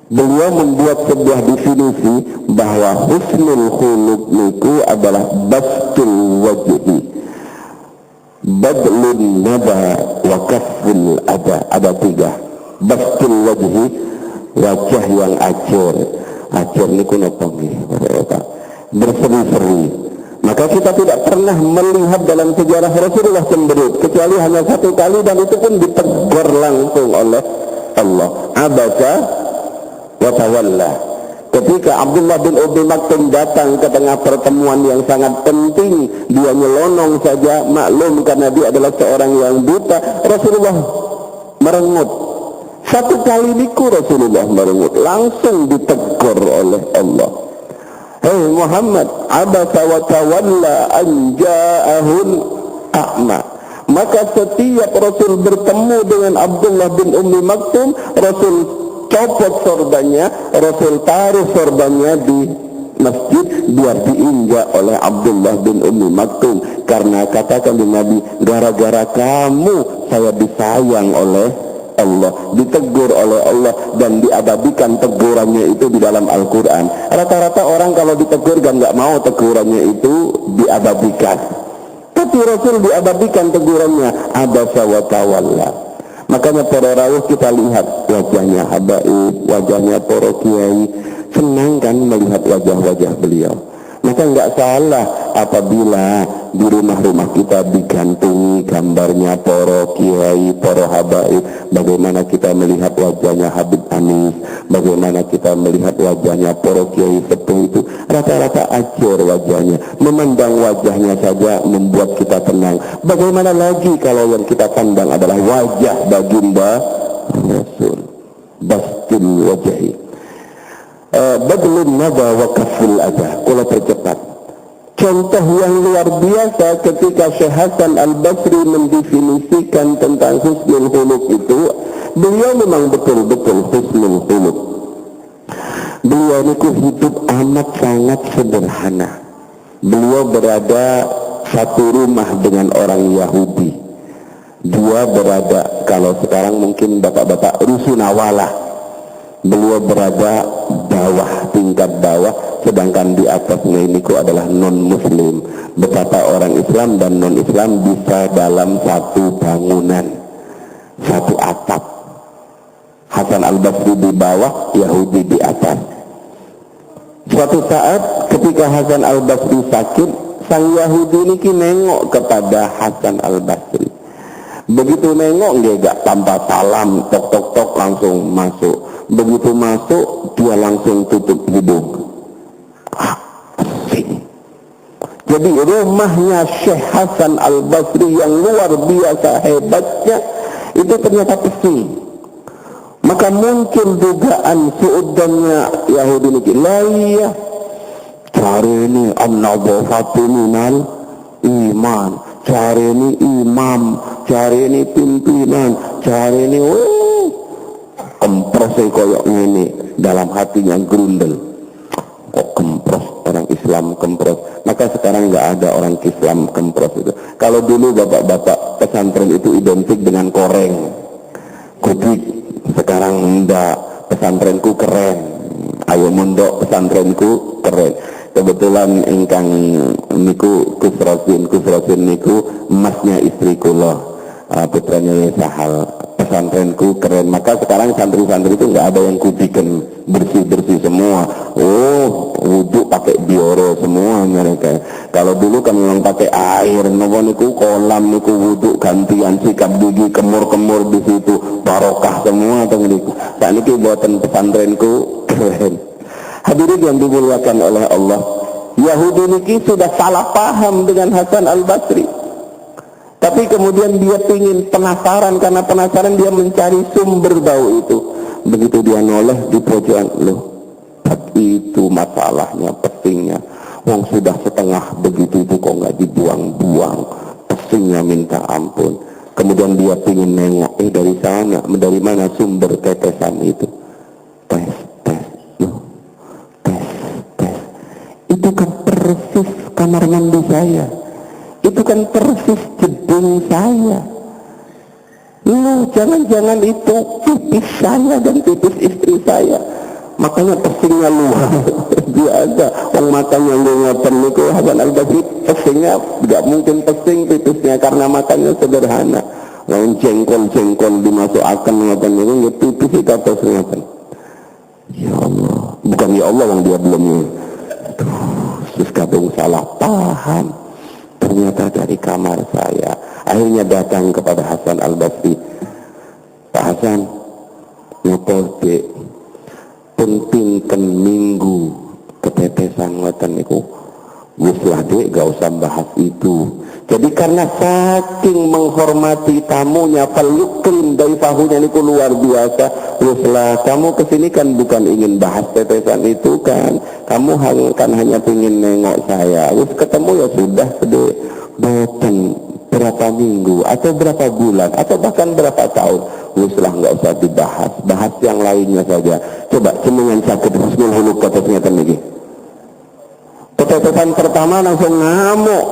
Beliau membuat sebuah definisi bahwa husnul khuluq niku adalah bastul wajhi, badlun nada wa kaful ada. Ada tiga. Bastul wajhi, wajah yang acur. Acur niku napa nggih, Bapak? Berseri-seri. Maka kita tidak pernah melihat dalam sejarah Rasulullah cemberut, kecuali hanya satu kali, dan itu pun ditegur langsung oleh Allah. Abasa wa tawalla. Ketika Abdullah bin Ubay Maktum datang ke tengah pertemuan yang sangat penting, dia nyelonong saja, maklum karena dia adalah seorang yang buta. Rasulullah merengut. Satu kali niku Rasulullah merengut, langsung ditegur oleh Allah. Hei Muhammad, abasa wa tawalla an ja'ahul a'ma. Maka setiap Rasul bertemu dengan Abdullah bin Ummi Maktum, Rasul copot sorbannya, Rasul taruh sorbannya di masjid biar diinjak oleh Abdullah bin Ummi Maktum. Karena katakan di Nabi, gara-gara kamu saya disayang oleh Allah, ditegur oleh Allah, dan diabadikan tegurannya itu di dalam Al-Quran. Rata-rata orang kalau ditegur kan nggak mau tegurannya itu diabadikan, tapi Rasul diabadikan tegurannya, abasa wa tawalla. Makanya para rawuh kita lihat wajahnya habaib, wajahnya para kiai, senang kan melihat wajah-wajah beliau. Maka nggak salah apabila di rumah-rumah kita digantungi gambarnya para kiai, para habaib. Bagaimana kita melihat wajahnya Habib Anis, bagaimana kita melihat wajahnya para kiai sepuh itu, rata-rata ajar wajahnya. Memandang wajahnya saja membuat kita tenang. Bagaimana lagi kalau yang kita pandang adalah wajah baginda Rasul, bastul wajahi, badlun nada wa kaful adha. Kalau percepat, contoh yang luar biasa ketika Syekh Hasan Al-Basri mendefinisikan tentang husnul khuluq itu, beliau memang betul-betul husnul khuluq. Beliau itu hidup amat sangat sederhana. Beliau berada satu rumah dengan orang Yahudi. Dia berada, kalau sekarang mungkin bapak-bapak rusunawalah. Beliau berada bawah, tingkat bawah, sedangkan di atasnya ini adalah non-muslim. Betapa orang Islam dan non-Islam bisa dalam satu bangunan, satu atap. Hasan Al-Basri di bawah, Yahudi di atas. Suatu saat ketika Hasan Al-Basri sakit, sang Yahudi ini nengok kepada Hasan Al-Basri. Begitu nengok, dia gak tanpa salam, tok-tok-tok langsung masuk. Begitu masuk, dia langsung tutup hidung. Asing. Jadi rumahnya Syekh Hasan Al-Basri yang luar biasa hebatnya itu ternyata pesing. Maka mungkin dugaan suudannya Yahudi ini, laiyah cari ini an-nadhafatu minal iman, cari ini imam, cari ini pimpinan, cari ini kempros koyok ini, dalam hatinya grundel. Kok kempros, orang Islam kempros. Maka sekarang nggak ada orang Islam kempros itu. Kalau dulu bapak-bapak pesantren itu identik dengan koreng, kudik. Sekarang enggak, pesantrenku keren. Ayo mondok pesantrenku keren. Kebetulan ingkang niku kusrosin niku emasnya istri kula, putranya Sahal. Pesantrenku keren. Maka sekarang santri-santri itu nggak ada yang kudikan, bersih-bersih semua. Oh, wudhu pakai bioro semua mereka. Kalau dulu kan memang pakai air, nopo niku kolam niku wudhu gantian, sikat gigi, kemur-kemur di situ, barokah semua atau niku. Saat niki buatan pesantrenku keren. Hadirin yang dimuliakan oleh Allah, Yahudi niki sudah salah paham dengan Hasan Al-Basri. Tapi kemudian dia ingin penasaran, karena penasaran dia mencari sumber bau itu. Begitu dia noleh di pojokan, loh, itu masalahnya, pesingnya. Wong sudah setengah begitu itu kok nggak dibuang-buang, pesingnya minta ampun. Kemudian dia ingin nengok, dari sana, dari mana sumber tetesan itu? Tes, loh, tes. Itu kan persis kamar mandi saya. Itu kan persis jeding saya. Loh, jangan-jangan itu pipis saya dan pipis istri saya. Makanya pesingnya luar biasa. Orang makannya ngeten niku Hasan Al-Basri, pesingnya nggak mungkin pesing pipisnya karena makannya sederhana. Lain jengkol dimasukkan ngeten niku ya pipis itu atas ngeten. Ya Allah, bukan ya Allah yang dia belum. Terus kadang salah paham. Ternyata dari kamar saya. Akhirnya datang kepada Hasan Al-Basri. Pak Hasan, ngopo dek, pentingkan minggu ketetesan ngoten niku. Wis lah dek, gak usah bahas itu. Jadi karena saking menghormati tamunya, pelukrin dari tahunya niku luar biasa. Wis lah, kamu kesini kan bukan ingin bahas tetesan itu kan. Kamu kan hanya ingin nengok saya. Wis ketemu ya sudah, sedek. Boten berapa minggu atau berapa bulan atau bahkan berapa tahun. Wis lah, nggak usah dibahas. Bahas yang lainnya saja. Coba cemengan sakit husnul khuluq katanya kan lagi. Ketetesan pertama langsung ngamuk.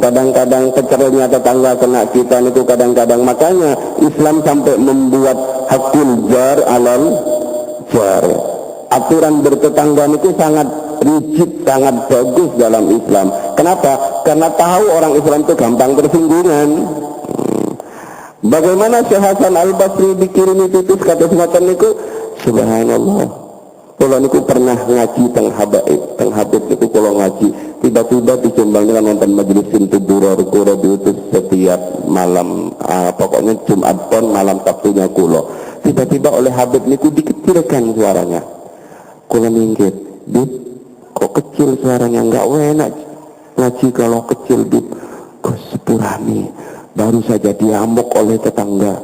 kadang-kadang kecernya tetangga kena kita niku kadang-kadang. Makanya Islam sampai membuat hakul jar alal jar. Aturan bertetangga niku sangat rigid, sangat bagus dalam Islam. Kenapa? Karena tahu orang Islam itu gampang tersinggungan. Bagaimana Syekh Hasan Al-Basri dikirimi titis kata semacam niku, subhanallah. Kalau niku pernah ngaji teng Habib niku kalau ngaji tiba-tiba dicembangnya nonton majelis Tuburo Rukuro diutus setiap malam, pokoknya Jumat pon malam Sabtunya kulo. Tiba-tiba oleh Habib niku dikecilkan suaranya. Kulo minggir, Bib, kok kecil suaranya, enggak enak ngaji kalau kecil, Bib. Kok sepurami, baru saja diamuk oleh tetangga.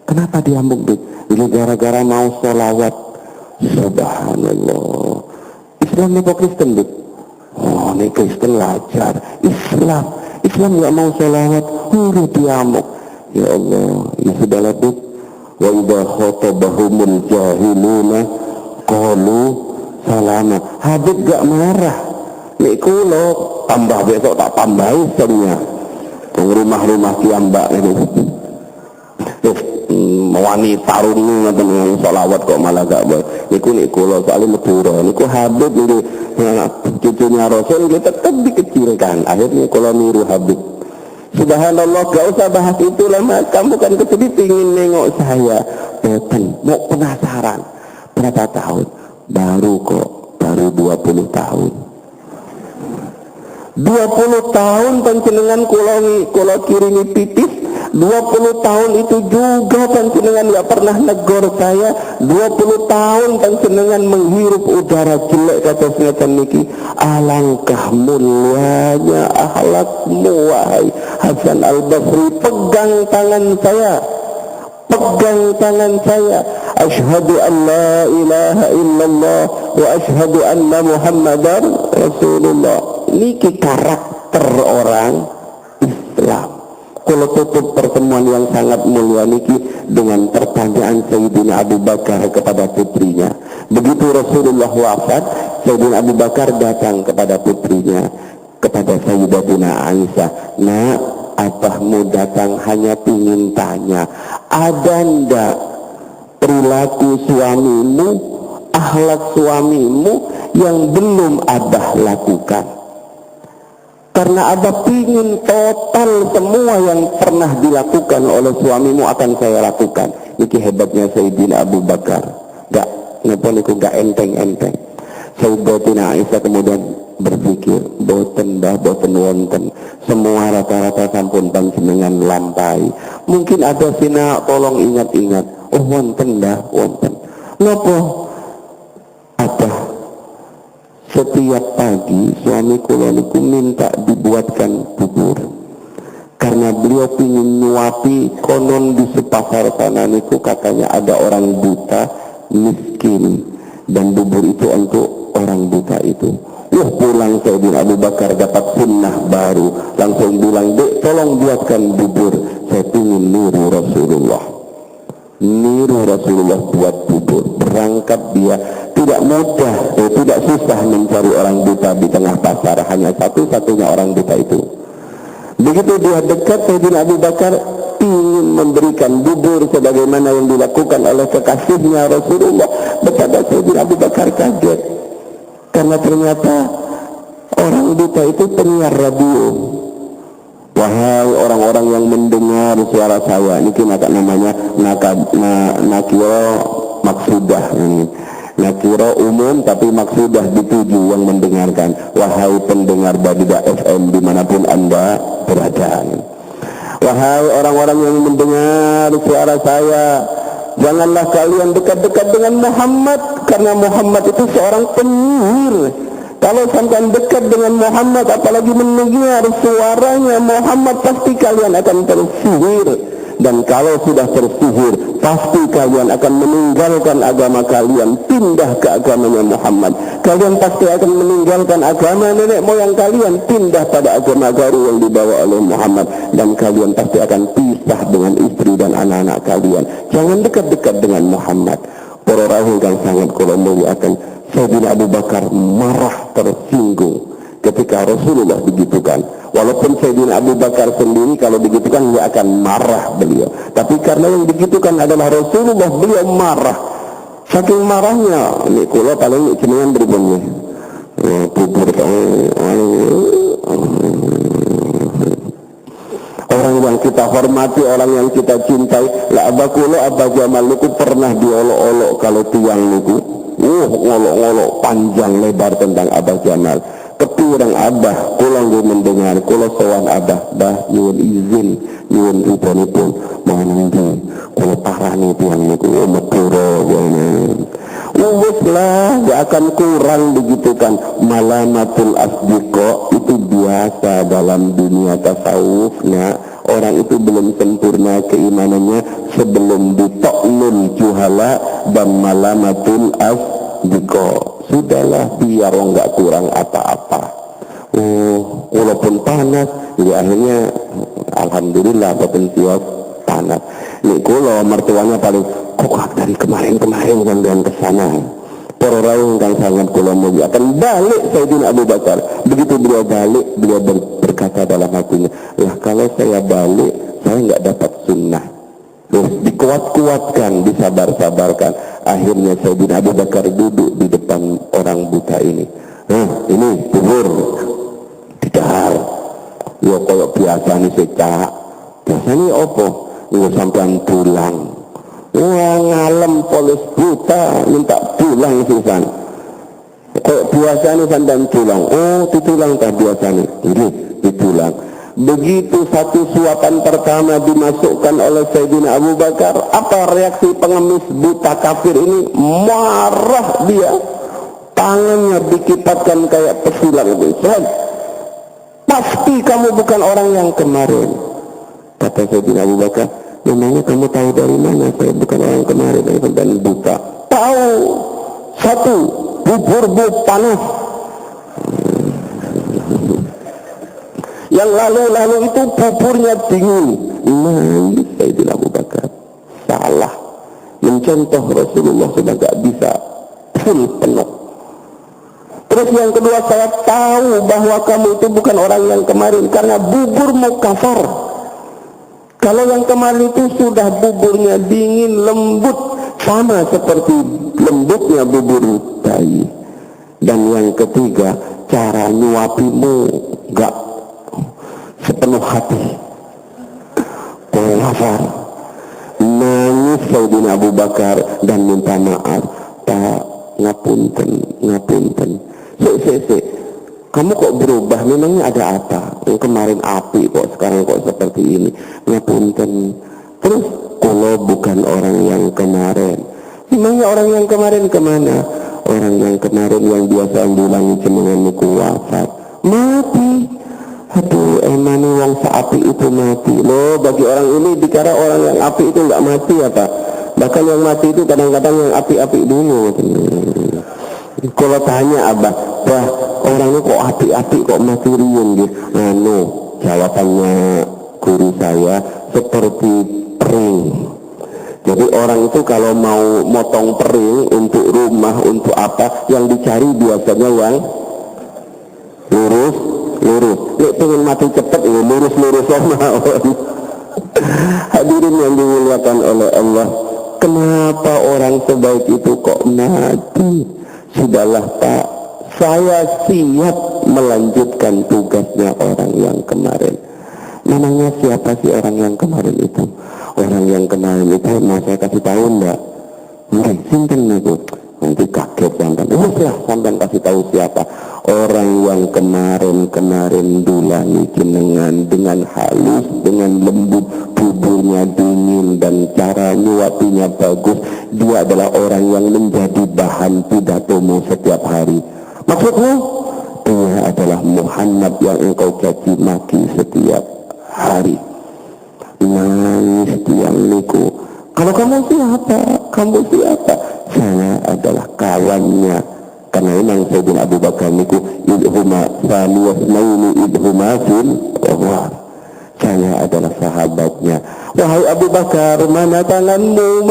Kenapa diamuk, Bib? Ini gara-gara mau sholawat. Subhanallah. Islam ini kok Kristen, Bib? Oh, ini Kristen lajar. Islam enggak mau sholawat, huru diamuk. Ya Allah, ya sudahlah, Bib. Wa idha khotabahumul jahiluna qalu salama. Habib gak marah. Nek kulo tambah besok tak tambahi setengahnya. Rumah-rumah kiambak itu. Mewani tarung ngoten selawat kok malah gak boleh. Niku nek kulo soalnya Madura. Niku Habib niku cucunya Rasul kita tetap dikecilkan. Akhirnya kulo niru Habib. Subhanallah, gak usah bahas itu lah Mas. Kamu kan kesini pingin nengok saya. Boten, mau penasaran. Berapa tahun? Baru 20 tahun. 20 tahun panjenengan kula kirimi pipis. 20 tahun itu juga panjenengan gak pernah negor saya. 20 tahun panjenengan menghirup udara jelek kata semacam niki. Alangkah mulianya akhlakmu wahai Hasan Al-Basri. Pegang tangan saya. Asyhadu an la ilaha illallah wa asyhadu anna Muhammadar Rasulullah. Niki karakter orang Islam. Kalau tutup pertemuan yang sangat mulia niki dengan pertanyaan Sayyidina Abu Bakar kepada putrinya. Begitu Rasulullah wafat, Sayyidina Abu Bakar datang kepada putrinya, kepada Sayyidatina Aisyah. Nak, abahmu datang hanya ingin tanya, ada ndak perilaku suamimu, akhlak suamimu yang belum abah lakukan? Karena abah pingin total semua yang pernah dilakukan oleh suamimu akan saya lakukan. Ini hebatnya Sayyidina Abu Bakar. Gak enteng-enteng. Sayyidatina Aisyah kemudian berpikir, boten wonten. Semua rata-rata sampun panjenengan lampai. Mungkin ada sina tolong ingat-ingat. Oh wonten. Ngopo? Abah setiap pagi suami kula niku minta dibuatkan bubur. Karena beliau ingin nyuapi, konon di sepasar sana niku katanya ada orang buta miskin dan bubur itu untuk orang buta itu. Pulang Sayyidina Abu Bakar dapat sunnah baru, langsung bilang, Dek tolong buatkan bubur, saya ingin niru Rasulullah buat bubur. Berangkat dia, tidak mudah, tidak susah mencari orang buta di tengah pasar, hanya satu-satunya orang buta itu. Begitu dia dekat, Sayyidina Abu Bakar ingin memberikan bubur sebagaimana yang dilakukan oleh kekasihnya Rasulullah. Betapa Sayyidina Abu Bakar kaget, karena ternyata orang buta itu penyiar radio. Wahai orang-orang yang mendengar suara saya, ini namanya nakiro maksudah. Nakiro umum tapi maksudah dituju yang mendengarkan. Wahai pendengar Badida FM dimanapun Anda berada. Wahai orang-orang yang mendengar suara saya, janganlah kalian dekat-dekat dengan Muhammad, karena Muhammad itu seorang penyihir. Kalau sampai dekat dengan Muhammad, apalagi mendengar suaranya Muhammad, pasti kalian akan tersihir. Dan kalau sudah tersihir, pasti kalian akan meninggalkan agama kalian, pindah ke agamanya Muhammad. Kalian pasti akan meninggalkan agama nenek moyang kalian, pindah pada agama baru yang dibawa oleh Muhammad. Dan kalian pasti akan pisah dengan istri dan anak-anak kalian. Jangan dekat-dekat dengan Muhammad. Para rahul yang sangat kula muliakan, Sayyidina Abu Bakar marah, tersinggung. ketika Rasulullah digitukan. Walaupun Sayyidina Abu Bakar sendiri kalau digitukan dia akan marah beliau, tapi karena yang digitukan adalah Rasulullah, beliau marah. Saking marahnya, ini kula paling jenengan beribunnya bubur orang yang kita hormati, orang yang kita cintai. La abakulo Abah Jamal niku pernah diolok-olok kalau tiang niku. Ngolok-ngolok panjang lebar tentang Abah Jamal. Keturang Abah, kula nggih mendengar, kula sowan Abah, Bah nyuwun izin, nyuwun ridhonipun, mohon nggih, kula parani tiang niku medura ngene. Weslah, gak akan kurang begitu kan. Malamatul asdiqo itu biasa dalam dunia tasawuf. Nah, orang itu belum sempurna keimanannya sebelum ditoknul juhala dan malamatul asdiqo. Sudahlah, biar nggak kurang apa-apa. Walaupun panas, jadi akhirnya alhamdulillah potensial panas. Nih kalau mertuanya paling kok dari kemarin-kemarin kan dengan kesana. Para rawuh kan sangat kula muliakan. Balik Sayyidina Abu Bakar. Begitu beliau balik, beliau berkata dalam hatinya, lah kalau saya balik, saya nggak dapat sunnah. Terus dikuat-kuatkan, disabar-sabarkan. Akhirnya Sayyidina Abu Bakar duduk di depan orang buta ini. Ini bubur didahar. Ya koyok biasa nih secak. Biasa nih opo? Nggak sampean pulang. Wah ngalem polis buta minta pulang sisan. Kok biasa nih sampean pulang? Oh ditulang tak biasa nih. Ini ditulang. Begitu satu suapan pertama dimasukkan oleh Sayyidina Abu Bakar, apa reaksi pengemis buta kafir ini? Marah dia. Tangannya dikipatkan kayak pesilang itu. Pasti kamu bukan orang yang kemarin. Kata Sayyidina Abu Bakar, memangnya kamu tahu dari mana saya bukan orang kemarin dan buta? Tahu. Satu, bubur panas. Yang lalu-lalu itu buburnya dingin. Nah, Sayyidina Abu Bakar salah. Mencontoh Rasulullah sudah gak bisa full penuh. Terus yang kedua, saya tahu bahwa kamu itu bukan orang yang kemarin karena buburmu kafar. Kalau yang kemarin itu sudah buburnya dingin, lembut, sama seperti lembutnya bubur bayi. Dan yang ketiga, cara nyuapimu gak sepenuh hati. Kafar. Nangis Sayyidina Abu Bakar dan minta maaf. Pak, ngapunten. Sik. Kamu kok berubah? Memangnya ada apa? Yang kemarin api kok sekarang kok seperti ini. Ngapunten. Terus kalau bukan orang yang kemarin. Memangnya orang yang kemarin kemana? Orang yang kemarin yang biasa ambulangi jenengan niku wafat. Mati. Aduh, emani yang seapi itu mati. Loh, bagi orang ini dikira orang yang api itu nggak mati apa? Bahkan yang mati itu kadang-kadang yang api-api dulu. Kalau tanya Abah, wah orangnya kok api-api kok mati riun gitu. Jawabannya guru saya seperti pering. Jadi orang itu kalau mau motong pering untuk rumah, untuk apa, yang dicari biasanya yang lurus. Nek pengen mati cepet, ya lurus sama. Hadirin yang dimuliakan oleh Allah, kenapa orang sebaik itu kok mati? Sudahlah Pak, saya siap melanjutkan tugasnya orang yang kemarin. Namanya siapa sih orang yang kemarin itu? Orang yang kemarin itu mau saya kasih tahu enggak? Enggak, simpen itu. Nanti kaget sampai. Sampai kasih tahu siapa. Orang yang kemarin dulani jenengan dengan halus, dengan lembut, buburnya dingin dan cara nyuapinya bagus. Dia adalah orang yang menjadi bahan pidatomu setiap hari. Maksudmu? Dia adalah Muhammad yang engkau caci maki setiap hari. Nangis tiang niku. Kalau kamu siapa? Kamu siapa? Saya adalah kawannya. Karena memang Sayyidina Abu Bakar niku idhuma saniyasnaini idhuma fil ghar. Saya adalah sahabatnya. Wahai Abu Bakar, mana tanganmu?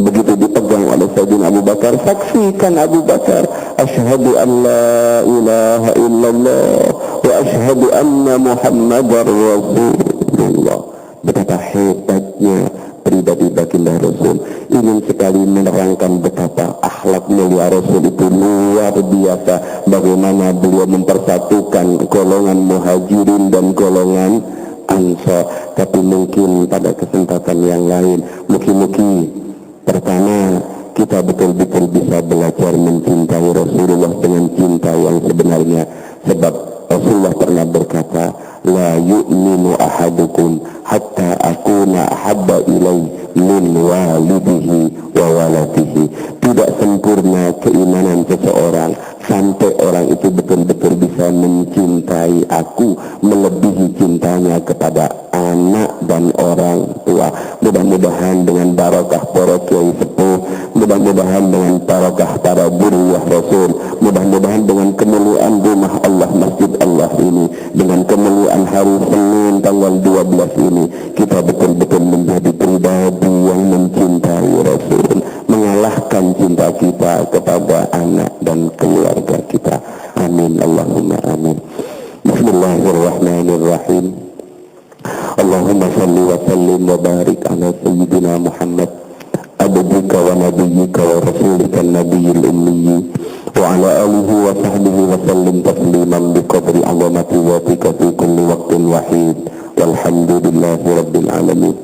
begitu dipegang oleh Sayyidina Abu Bakar, saksikan Abu Bakar, asyhadu an la ilaha illallah wa asyhadu anna Muhammadar Rasulullah. Betapa hebatnya pribadi baginda Rasul. Ingin sekali menerangkan betapa akhlak mulia Rasul itu luar biasa. Bagaimana beliau mempersatukan golongan muhajirin dan golongan ansar. Tapi mungkin pada kesempatan yang lain, mungkin pertama kita betul-betul bisa belajar mencintai Rasulullah dengan cinta yang sebenarnya. Sebab Rasulullah pernah berkata, la yu'minu ahadukum hatta akuna ahabba ilai min walidihi wa waladihi. Tidak sempurna keimanan seseorang sampai orang itu betul-betul bisa mencintai aku melebihi cintanya kepada anak dan orang tua. Mudah-mudahan dengan barakah para kiai sepuh, mudah-mudahan dengan barakah para dzurriyyah Rasul, mudah-mudahan dengan kemuliaan rumah Allah, masjid Allah ini, dengan kemuliaan hari Senin tanggal 12 ini, kita betul-betul menjadi pribadi yang mencintai Rasul, mengalahkan cinta kita kepada anak dan keluarga kita. Amin, Allahumma amin. Bismillahirrahmanirrahim. Allahumma salli wa sallim wa barik ala sayyidina Muhammad abdika wa nabiyyika wa rasulika nabiyil ummi wa ala alihi wa sahbihi wa sallim tasliman biqadri azamati watika fi kulli waqtin wahid walhamdulillahi rabbil alamin.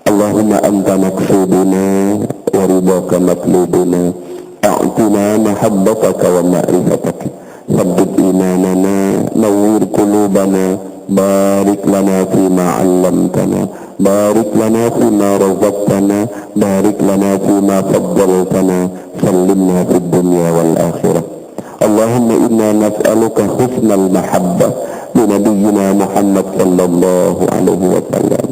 Allahumma anta maqsuduna wa ridaka matlubuna a'tina mahabbataka wa ma'rifataka sabbit imanana nawwir qulubana barik lana fima 'allamtana barik lana fima razaqtana barik lana fima faddaltana sallimna fid dunya wal akhirah. Allahumma inna nas'aluka husnal mahabbah li nabiyyina Muhammad sallallahu alaihi wasallam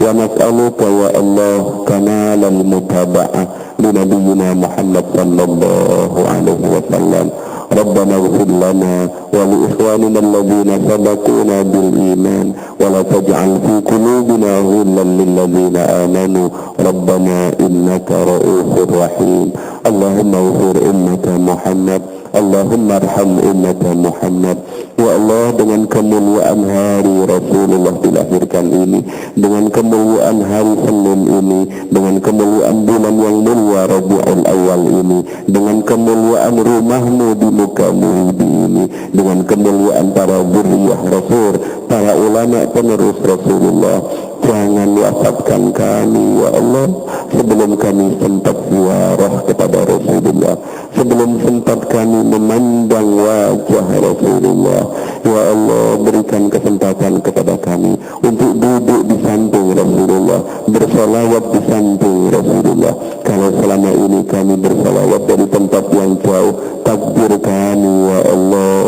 wa nas'aluka ya Allah kamalal mutaba'ah li nabiyyina Muhammad sallallahu alaihi wasallam. ربنا اغفر لنا ولإخواننا الذين سبقونا بالإيمان ولا تجعل في قلوبنا غلا للذين آمنوا ربنا إنك رؤوف رحيم. اللهم اغفر أمة محمد, Allahumma arham ummata Muhammad. Ya Allah, dengan kemuliaan hari Rasulullah dilahirkan ini, dengan kemuliaan hari Senin ini, dengan kemuliaan bulan yang mulia Rabiul Awal ini, dengan kemuliaan rumahmu di muka bumi ini, dengan kemuliaan para dzurriyyah Rasul, para ulama penerus Rasulullah, jangan wafatkan kami ya Allah sebelum kami sempat ziarah kepada Rasulullah, sebelum sempat kami memandang wajah Rasulullah. Ya Allah, berikan kesempatan kepada kami untuk duduk di samping Rasulullah, bersalawat di samping Rasulullah. Kalau selama ini kami bersalawat dari tempat yang jauh, takbir kami ya Allah,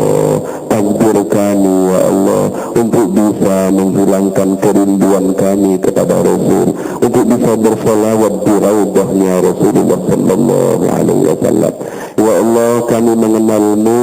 takbir kami ya Allah, untuk bisa menghilangkan kerinduan kami kepada Rasul, untuk bisa bersalawat di raudhahnya Rasulullah sallallahu alaihi wasallam. Ya Allah, kami mengenalmu,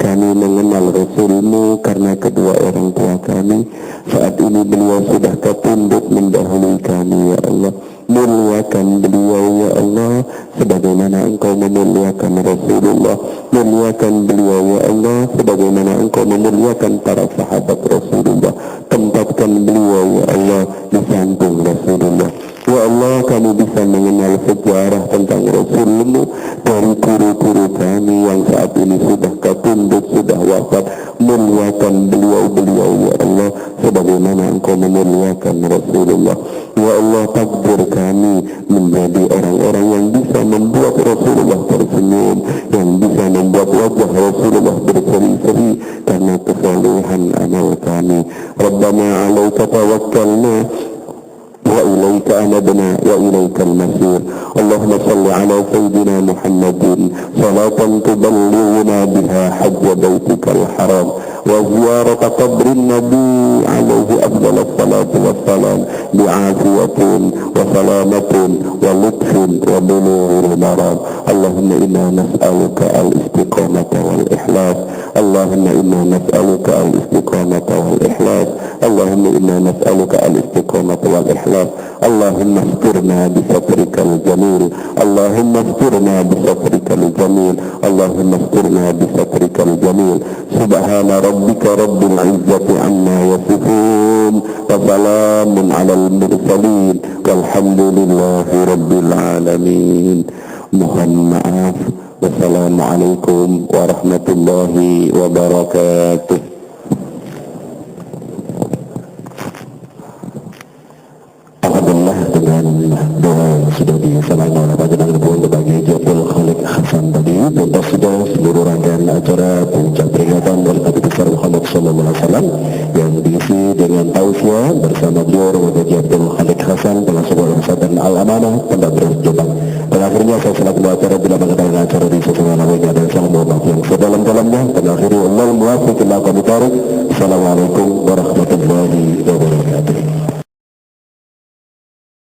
kami mengenal Rasulmu karena kedua orang tua kami. Saat ini beliau sudah ketunduk mendahului kami ya Allah. Muliakan beliau ya Allah sebagaimana Engkau memuliakan Rasulullah. Muliakan beliau ya Allah sebagaimana Engkau memuliakan para sahabat Rasulullah. Tempatkan beliau ya Allah di samping Rasulullah. Ya Allah, kami bisa mengenal sejarah tentang Rasulmu dari guru-guru kami yang saat ini sudah ketunduk, sudah wafat. Muliakan beliau-beliau ya Allah sebagaimana Engkau memuliakan Rasulullah. Ya Allah, takdir kami menjadi orang-orang yang bisa membuat Rasulullah tersenyum, yang bisa membuat wajah Rasulullah berseri-seri karena kesalehan amal kami. Rabbana 'alaika tawakkalna wa ilaika anabna wa ilaikal masir. Allahumma salli ala sayyidina Muhammadin salatan tuballighuna biha hajja baitikal haram wa ziyarata qabrin nabi alaihi afdalus salatu wassalam bi'afiyatin wa salamatin wa lutfin wa bulughil maram. Allahumma inna nas'aluka al-istiqamata wal ikhlas. Allahumma inna nas'aluka al-istiqamata wal ikhlas. اللهم إنا نسألك الاستقامة والإخلاص اللهم استرنا بسترك الجميل اللهم استرنا بسترك الجميل اللهم استرنا بسترك الجميل سبحان ربك رب العزة عما يصفون وسلام على المرسلين والحمد لله رب العالمين. Mohon maaf. Wassalamualaikum warahmatullahi wabarakatuh. Alhamdulillah, dengan doa yang sudah disampaikan oleh Panjenengan pun bagi Abdul Khalik Hasan tadi, tuntas sudah seluruh rangkaian acara puncak peringatan Maulid Nabi besar Muhammad SAW yang diisi dengan tausiah bersama beliau Raja Abdul Khalik Hasan dengan sebuah pesantren Al-Amanah Pondok Beras Jombang. Dan akhirnya saya selaku acara bila mengetahui acara di sesuatu namanya dan salam mohon maaf yang sedalam-dalamnya. Dan akhirnya Allah muwafiq ila qawmi tarik. Assalamualaikum warahmatullahi wabarakatuh.